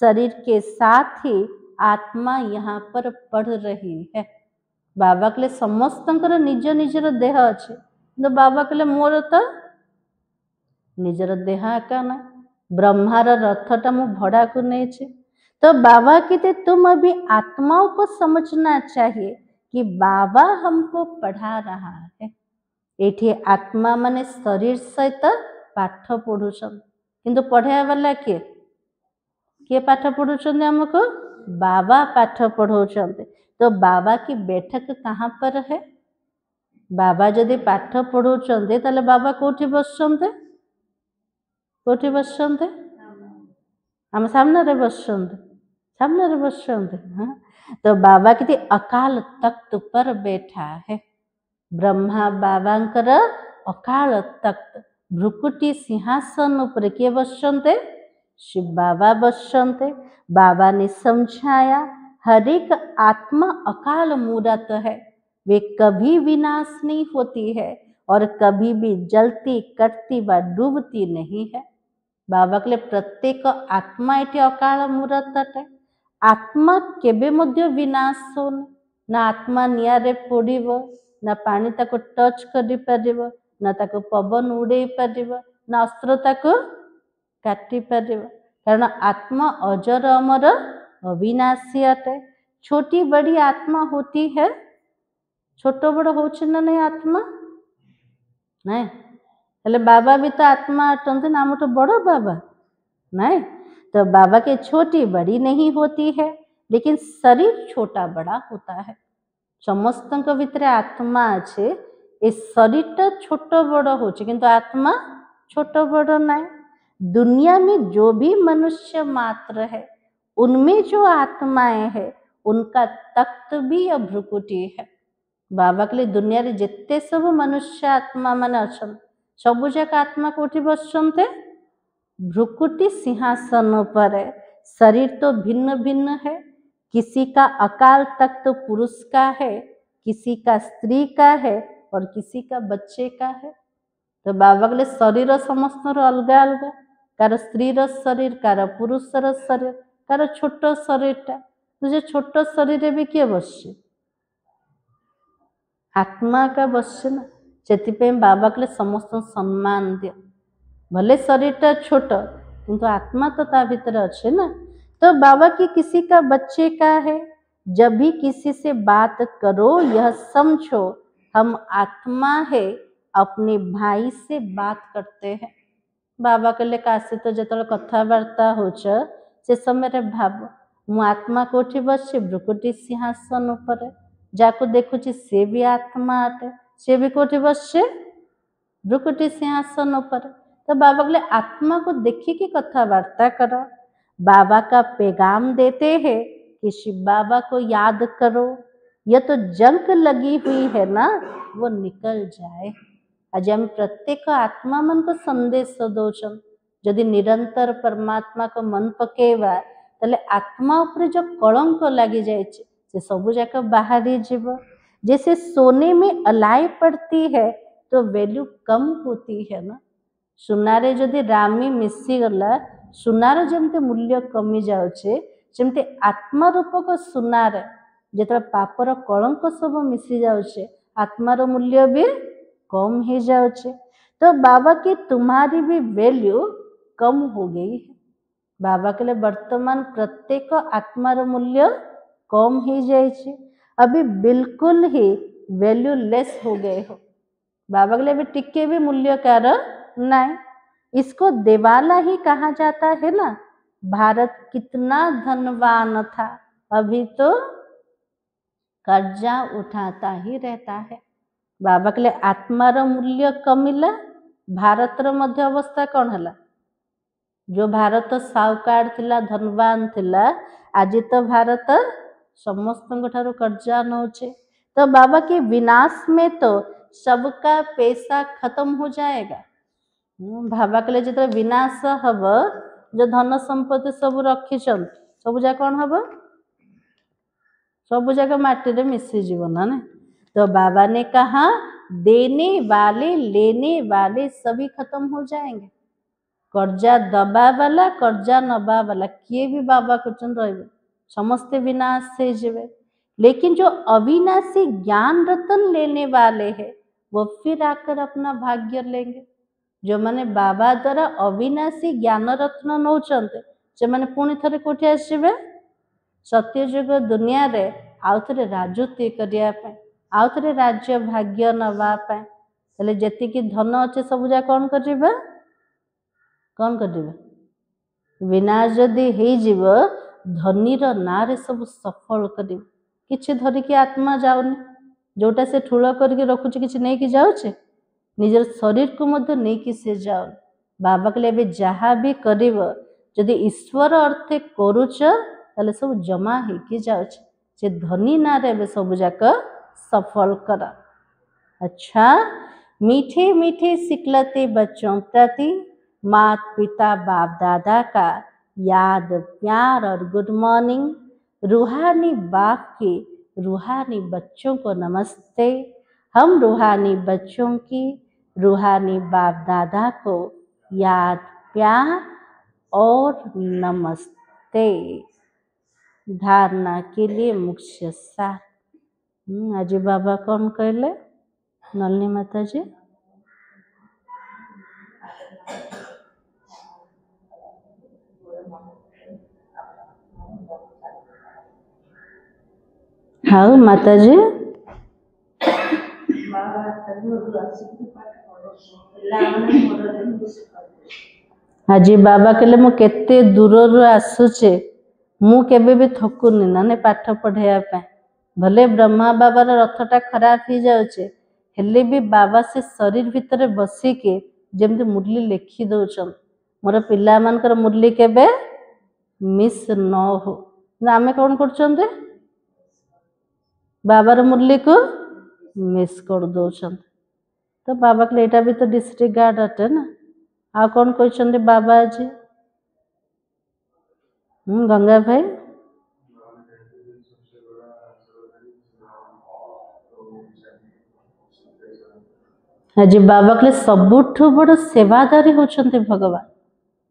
शरीर के साथ ही आत्मा यहाँ पर पढ़ रही है। बाबा कहले समस्त निज निजर देह अच्छे, तो बाबा कहले मोर तो निजर देह आका ना, ब्रह्मार रथटा मु भड़ा को नहीं। तो बाबा कहते तुम अभी आत्माओं को समझना चाहिए कि बाबा हमको पढ़ा रहा है। ये आत्मा माने शरीर सहित पाठ पढ़ुछन, किंतु पढ़ाया वाला किए किए पाठ पढ़ुछन हमको? बाबा पाठ पढ़ाउछन्ते। तो बाबा की बैठक कहाँ पर है? बाबा जदि पाठ पढ़ाउछन्ते ताले बाबा कोठी बसछन्ते? कोठी बसछन्ते? हम सामने रे बसछन्ते, सामने रे बसछन्ते। हाँ, तो बाबा किती अकाल तख्त पर बैठा है। ब्रह्मा बाबांकर अकाल तख्त भ्रुकुटी सिंहासन उपर किए बसछन्ते? शिव बाबा बसछन्ते। बाबा ने समझाया हर एक आत्मा अकाल मूरत है, वे कभी विनाश नहीं होती है और कभी भी जलती कटती व डूबती नहीं है। बाबा कहले प्रत्येक आत्मा ये अकाल मूरत है। आत्मा केबे मध्य विनाश होने ना, आत्मा निआरे पोड़िबो ना, पानी ताको टच करि परिबो ना, ताको पवन उड़े परिबो ना, अस्त्र ताको काटी परिबो, कारण आत्मा अजर अमर अविनाशी अटे। छोटी बड़ी आत्मा होती है, छोट बड़ होछि ना नहीं आत्मा नहीं? हेले बाबा भी तो आत्मा अटंते ना, हम तो बड़ो बाबा नहीं। तो बाबा के छोटी बड़ी नहीं होती है, लेकिन शरीर छोटा बड़ा होता है। समस्त भितर आत्मा अच्छे, ये शरीर छोट बड़ होछि किंतु आत्मा छोट बड़ नहीं। दुनिया में जो भी मनुष्य मात्र है, उनमें जो आत्माएं है उनका तख्त भी भ्रुकुटी है। बाबा के लिए दुनिया रे जिते सब मनुष्य आत्मा मान अच्छा, सबु जाक आत्मा कोठी बसछन्ते? भ्रुकुटी सिंहासन पर है। शरीर तो भिन्न भिन्न है, किसी का अकाल तख्त पुरुष का है, किसी का स्त्री का है और किसी का बच्चे का है। तो बाबा कहले शरीर समस्त अलग अलग, कार स्त्री शरीर, कार पुरुष शरीर, कार छोट शरीरटा। तो छोट शरीर भी किए बस आत्मा का बस ना। से बाबा कहले समस्त सम्मान दियो, भले शरीरटा छोट किंतु आत्मा तो ता भीतर अच्छे ना। तो बाबा की किसी का बच्चे का है, जब भी किसी से बात करो यह समझो हम आत्मा है, अपने भाई से बात करते हैं। बाबा कहले काशी तो जो कथबार्ता हो से समय भाव मु आत्मा कोठी बस भ्रुकुटी सिंहासन उपर, जाको देखुची से भी आत्मा अटे, से भी कोठी बस भ्रुकुटी सिंहासन उपर। तो बाबा कहले आत्मा को देखी की कथबार्ता करो। बाबा का पैगाम देते हैं कि शिव बाबा को याद करो, यह तो जंग लगी हुई है ना, वो निकल जाए। आज हम प्रत्येक आत्मा मन को संदेश दौन, जदि निरंतर परमात्मा को मन पकेवा तले आत्मा उपरे जो कलंक लगी जाए से सबू जाक बाहरी जीव। जैसे सोने में अलाई पड़ती है तो वैल्यू कम होती है ना। सुनारे जदि रामी मिसी गला, सुनार जमते मूल्य कमी जाउछे, सेमते आत्मा रूपक सुनार जेत पापर कलंक सब मिसी जाउछे, आत्मार मूल्य भी कम हो जाउछे। तो बाबा की तुम्हारी भी वैल्यू कम हो गई है। बाबा के लिए वर्तमान प्रत्येक आत्मार मूल्य कम हो जाए, अभी बिल्कुल ही वैल्यू लेस हो गए हो। बाबा के लिए भी टिके भी मूल्य कार नहीं। इसको देवाला ही कहा जाता है ना। भारत कितना धनवान था, अभी तो कर्जा उठाता ही रहता है। बाबा के लिए आत्मार मूल्य कमिला, भारतर मध्य अवस्था कौन है? जो भारत साहुकार थिला, धनवान थिला, आज तो भारत समस्त ठारू कर्जा नौचे तो बाबा के विनाश में तो सबका पैसा खत्म हो जाएगा। बाबा कहले जो विनाश हम जो धन संपत्ति सब रखी सब जा कौन हम सब जगह माटी रे मिसी जीवन ना। तो बाबा ने कहा देने वाले लेने वाले सभी खत्म हो जाएंगे। कर्जा दबा वाला कर्जा नबा वाला किए भी बाबा कुचन रहे समस्ते विनाश से जीवे। लेकिन जो अविनाशी ज्ञान रतन लेने वाले हैं वो फिर आकर अपना भाग्य लेंगे। जो माने बाबा द्वारा अविनाशी ज्ञान रत्न नौचंते से माने पुणी थरे कोठी आसीबे सत्यजुग दुनिया रे आउ थरे राजत्व करिया पे आउ थरे राज्य भाग्य नवा पे तले जेतिकी धन अच्छे सब जा कौन करिबे कौन करिबे विनाश जदि हे जीव धनीर नारे सब सफल करिबे किछि धरिकी आत्मा जाउनी जोटा से ठुल करके रखुछि किछि नै कि जाउछे निजर शरीर को मध्य नहीं कि से जाओ। बाबा के लिए जहाँ भी करिब जदि ईश्वर अर्थे करुच ताले सब जमा है कि जाओ से धनी ना रे सब जाक सफल कर। अच्छा मीठे मीठे सिखलते बच्चों प्रति माता पिता बाप दादा का याद प्यार और गुड मॉर्निंग। रूहानी बाप के रूहानी बच्चों को नमस्ते। हम रूहानी बच्चों की रूहानी बाप दादा को याद प्यार और नमस्ते। धारणा के लिए मुख्य सार आज बाबा कौन कहले नलनी माता जी हाँ माता जी आज बाबा कहले मु केते दूर आसुचे मु केबे भी थकुनी ना पाठ पढ़ाइया भले ब्रह्मा बाबार रथटा खराब हो जाउचे हेले भी बाबा से शरीर भितर बसिके जेमती मुरली लिखि दौरान मोर पिला मानकर मुरली केबे मिस न हो आमे कौन कर बाबार मुरली को मिस कर दौरान तो बाबा के लिए भी तो डिस्ट्रिक्ट अटे ना आ कौन कहते बाबा आज गंगा भाई आज बाबा के सबुठ बड़ सेवादारी होचंते भगवान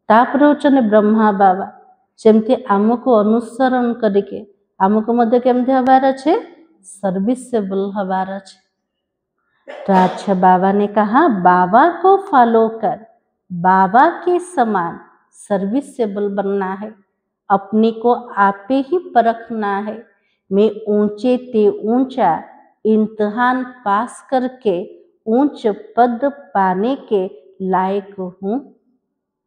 तापर होचंते ब्रह्मा बाबा सेमती आमको अनुसरण करके आमको मध्य केमती हबार अच्छे सर्विसेबल हबार अच्छे। तो अच्छा बाबा ने कहा बाबा को फॉलो कर बाबा के समान सर्विसेबल बनना है अपने को आपे ही परखना है। मैं ऊंचे ते ऊंचा इम्तिहान पास करके ऊंच पद पाने के लायक हूँ।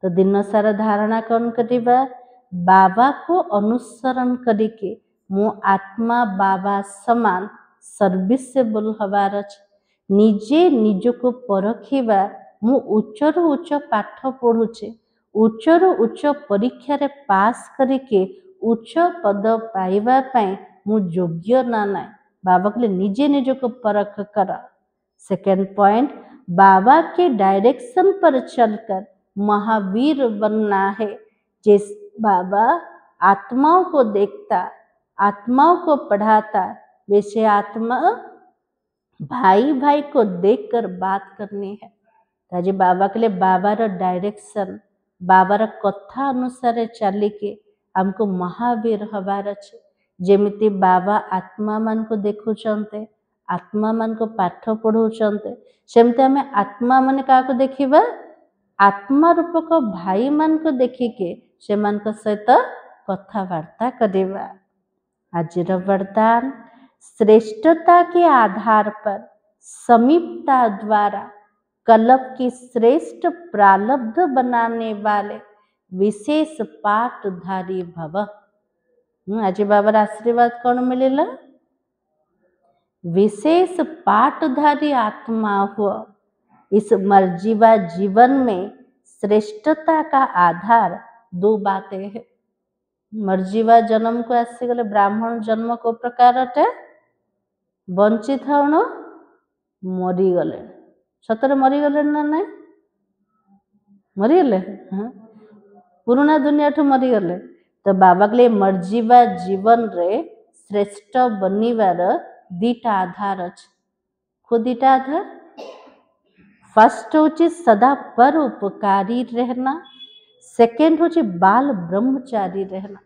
तो दिन सारा धारणा कौन करिबा बाबा को अनुसरण करके मु आत्मा बाबा समान सर्विसेबल हबार अच्छे। निजे निज को परखिबा मु उच्चर उच्च पाठ पढ़ुचे उच्चर उच्च परीक्षा रे पास करके उच्च पद पाइबा पाए मु योग्य ना ना बाबा के निजे निज को परख कर। सेकेंड पॉइंट बाबा के डायरेक्शन पर चलकर महावीर बनना है। जिस बाबा आत्माओं को देखता आत्माओं को पढ़ाता वैसे आत्मा भाई भाई को देखकर बात करनी है। ताजे बाबा के लिए बाबार डायरेक्शन बाबार कथा अनुसार चलिके हमको महावीर हबार अच्छे। जेमिति बाबा आत्मा मान को देखुचंते आत्मा मान को पाठ पढ़ाउचंते सेमती आमे आत्मा मान क्या देखिबा आत्मा रूपक भाई मान को देखिके से मान को सहित कथबार्ता करिबा। आजिर वरदान श्रेष्ठता के आधार पर समीपता द्वारा कल्प की श्रेष्ठ प्रारब्ध बनाने वाले विशेष पाठधारी भव। आज बाबार आशीर्वाद कौन मिलेला विशेष पाठधारी आत्मा हुआ। इस मर्जीवा जीवन में श्रेष्ठता का आधार दो बातें हैं। मर्जीवा जन्म को आसीगले ब्राह्मण जन्म को प्रकार अटे बंची थाउण मरीगले सतरे मरीगले ना नहीं मरीगले हाँ पुराना दुनिया ठू मरीगले तो बाबा के लिए मर्जीवा जीवन रे श्रेष्ठ बनिवार दीटा आधार अच्छे को दीटा आधार फर्स्ट होची सदा पर उपकारी रहना सेकेंड होची बाल ब्रह्मचारी रहना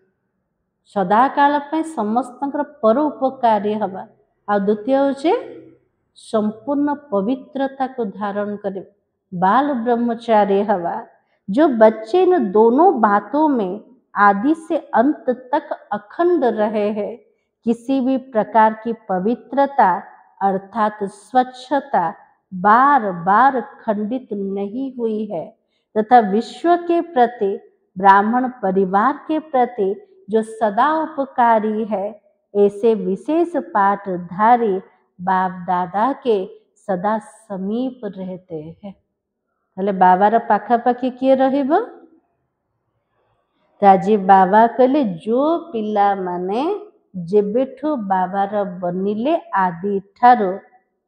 सदा काल पे समस्त पर उपकारी हवा आ द्वितीय होची संपूर्ण पवित्रता को धारण करे बाल ब्रह्मचारी हवा। जो बच्चे इन दोनों बातों में आदि से अंत तक अखंड रहे हैं किसी भी प्रकार की पवित्रता अर्थात स्वच्छता बार बार खंडित नहीं हुई है तथा विश्व के प्रति ब्राह्मण परिवार के प्रति जो सदा उपकारी है ऐसे विशेष पाठधारी बाप दादा के सदा समीप रहते हैं। हेले बाबार पाखापाखि किए रहिबो ताजी बाबा कहले जो पिला माने जेबेठू बाबार बनिले आदि ठारो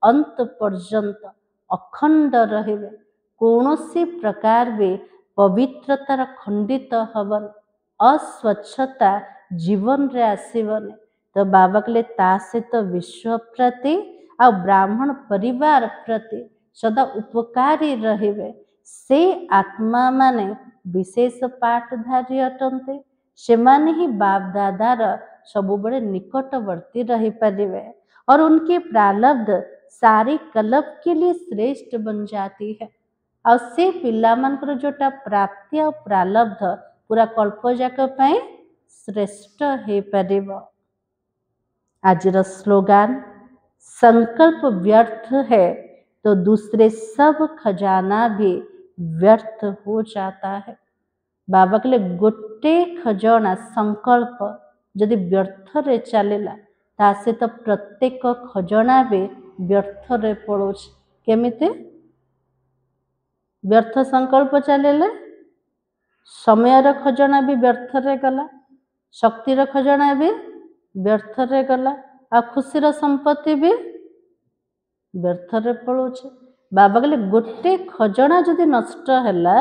अंत पर्यंत अखंड रहिबे कौनसी प्रकार बे पवित्रतार खंडित हवन अस्वच्छता जीवन रे आसीबने तो बाबा कहले ता से तो विश्व प्रति आ ब्राह्मण परिवार प्रति सदा उपकारी रहिबे से आत्मा माने विशेष पाठधारी अटंते से माने ही बाप दादार सब बड़े निकटवर्ती रही परिवे और उनके प्रारब्ध सारे कल्प के लिए श्रेष्ठ बन जाती है और से पिला मानकर जोटा प्राप्ति और प्रारब्ध पूरा कल्प जाक पे श्रेष्ठ हे परिव। आजर स्लोगान संकल्प व्यर्थ है तो दूसरे सब खजाना भी व्यर्थ हो जाता है। बाबा कहले गोटे खजाना संकल्प जदि व्यर्थ रे चलेला तासे तो प्रत्येक खजाना भी व्यर्थ रे पड़ोछ केमिते व्यर्थ संकल्प चलेले समय खजाना भी व्यर्थ रे गला शक्तिर खजाना भी व्यर्थ रे गला आ खुशीर संपत्ति भी व्यर्थ रे पड़ोछ। बाबा कहले गोटे खजाना जदि नष्ट हैला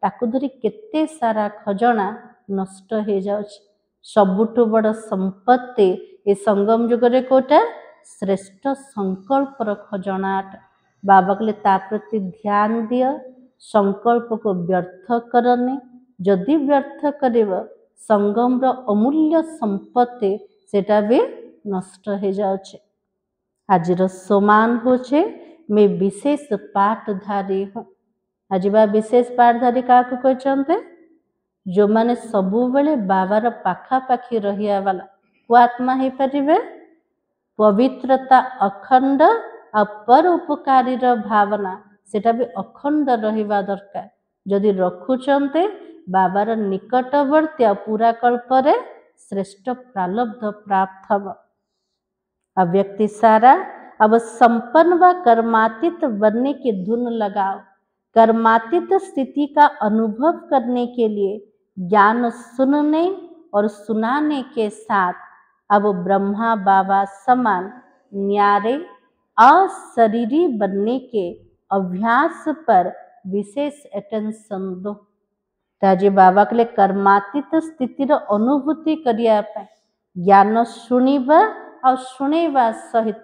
ताकू धरी केते सारा खजाना नष्ट हो जाउछ। सबुठु बड़ संपत्ति ए संगम युग रे कोटा श्रेष्ठ संकल्प र खजानाट। बाबा कहले ता प्रति ध्यान दियो संकल्प को व्यर्थ करने जदि व्यर्थ करिव संगम र अमूल्य संपत्ति सेटा भी नष्ट हो जाउछ। आजिर समान होछे मैं विशेष पाठधारी हूँ। आज बा विशेष पाठधारी क्या कहते जो माने सबु बेले बाबार पाखापाखि रहिया वाला को आत्मा हो पारे पवित्रता अखंड आ पर उपकारी भावना सेटा भी अखंड रहिबा दरकार। जदि रखुचंते बाबार निकटवर्ती पूरा कल्परे श्रेष्ठ प्रारब्ध प्राप्त हब। अब व्यक्ति सारा अब संपन्न व कर्मातीत बनने की धुन लगाओ। कर्मातीत स्थिति का अनुभव करने के लिए ज्ञान सुनने और सुनाने के साथ अब ब्रह्मा बाबा समान न्यारे अशरीरी बनने के अभ्यास पर विशेष अटेंशन दो। ताजी बाबा के लिए कर्मातीत स्थितिर अनुभूति करिया पाए ज्ञान शुणिबा और शुणेबा सहित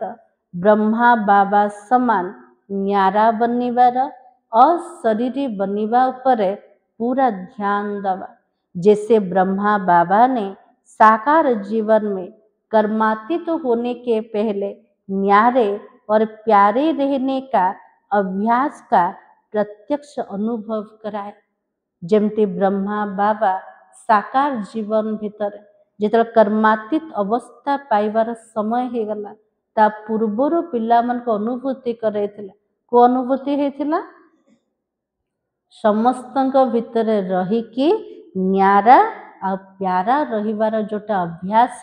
ब्रह्मा बाबा समान न्यारा बनिबार अशरीरी बनिबा उपरे पूरा ध्यान दवा। जैसे ब्रह्मा बाबा ने साकार जीवन में कर्मातीत होने के पहले न्यारे और प्यारे रहने का अभ्यास का प्रत्यक्ष अनुभव कराए। जमती ब्रह्मा बाबा साकार जीवन भीतर जिते कर्मातीत अवस्था पाइबार समय हो गला ता पूर्वर पिला मन को अनुभूति करैथिला को अनुभूति हेथिला समस्तंक भितर रही कि न्यारा आ प्यारा रहिबार जोटा अभ्यास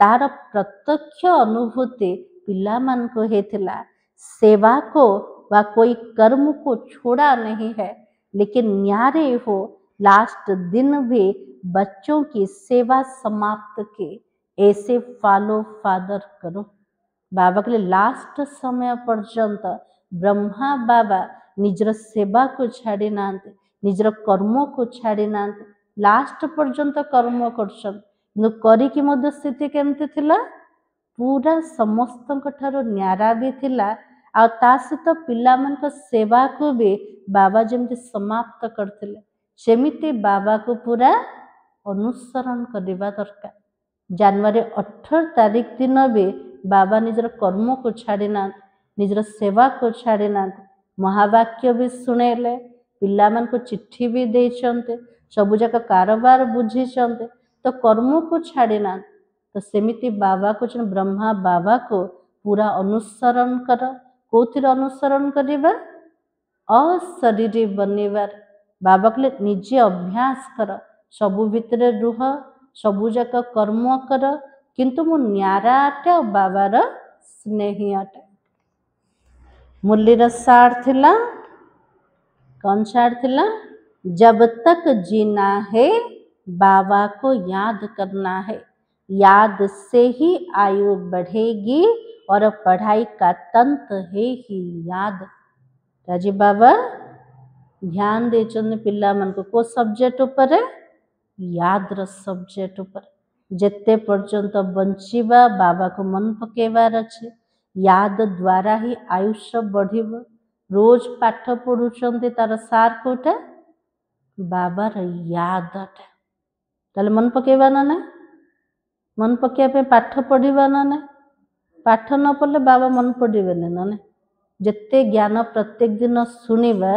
तार प्रत्यक्ष अनुभूति पिला मन को हेथिला। सेवा को व कोई कर्म को छोड़ा नहीं है लेकिन न्यारे हो लास्ट दिन भी बच्चों की सेवा समाप्त के ऐसे फॉलो फादर करो। बाबा कहले लास्ट समय पर्यंत ब्रह्मा बाबा निजर सेवा को छाड़ी नांते, निजर कर्म को छाड़ी नांते, लास्ट पर्यंत कर्म करछन करिकी मध्य स्थिति केमती थिला पूरा समस्तଙ୍କ ठारो न्यारा भी थिला आ ता सहित पिलाମାନଙ୍କ सेवा को भी बाबा जेमती समाप्त करथिले सेमिति बाबा को पूरा अनुसरण करवा दरकार। जनवरी 18 तारीख दिन भी बाबा निजर कर्म को छाड़ी ना, निजर सेवा को छाड़ी ना, महावाक्य भी शुणेले, पिलामान को चिट्ठी भी देइछन्ते, सबु जाक कारोबार बुझीछन्ते, तो कर्म को छाड़ी ना, तो सेमिति बाबा को ब्रह्मा बाबा को पूरा अनुसरण कर। कोथिर अनुसरण करिबा अशरीरी बनिबार बाबा कहले निजे अभ्यास कर, सबु भितरे रुह, सबु जाक कर्म कर, किंतु मु न्यारा अटे बाबार स्नेही अटे। मुरलीर सार थिला कौन सार थिला जब तक जीना है बाबा को याद करना है, याद से ही आयु बढ़ेगी और पढ़ाई का तंत्र है ही याद। राजी बाबा ध्यान दे पिला मन को सब्जेक्ट ऊपर है याद सब्जेक्ट ऊपर जेते पर्यंत बंचिबा बाबा को मन पकेबार अच्छे, याद द्वारा ही आयुष्य बढ़िब। रोज पाठ पढ़ुचंती तार सार कोटा बाबार याद अटे ताले मन पकेबा ना ना, मन पकेबा पाठ पढ़िबा ना ना, पाठ न पढ़ले बाबा मन पड़ेबे ना ना। जिते ज्ञान प्रत्येक दिन शुणिबा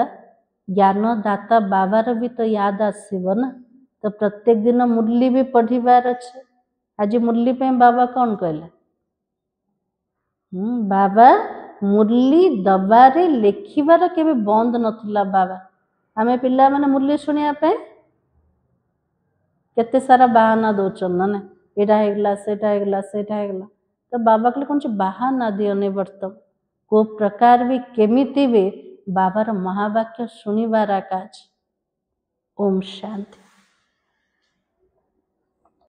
ज्ञान दाता बाबार भी तो याद आसीबो ना, तो प्रत्येक दिन मुरली भी पढ़िबार अच्छे। आज मुरली पे बाबा कौन कहले बाबा मुरली दबारे लेखिबार केबे बंद नथिला बाबा। आमे पिला माने मुरली शुनिया पे केते सारा बहाना दौचन ना एटा हेगला सेटा हेगला सेटा हेगला, तो बाबा कहले कौन बहाना दियोने बर्तम को प्रकार भी केमिति भी बाबार महावाक्य शुणिबार काज। ओम शांति।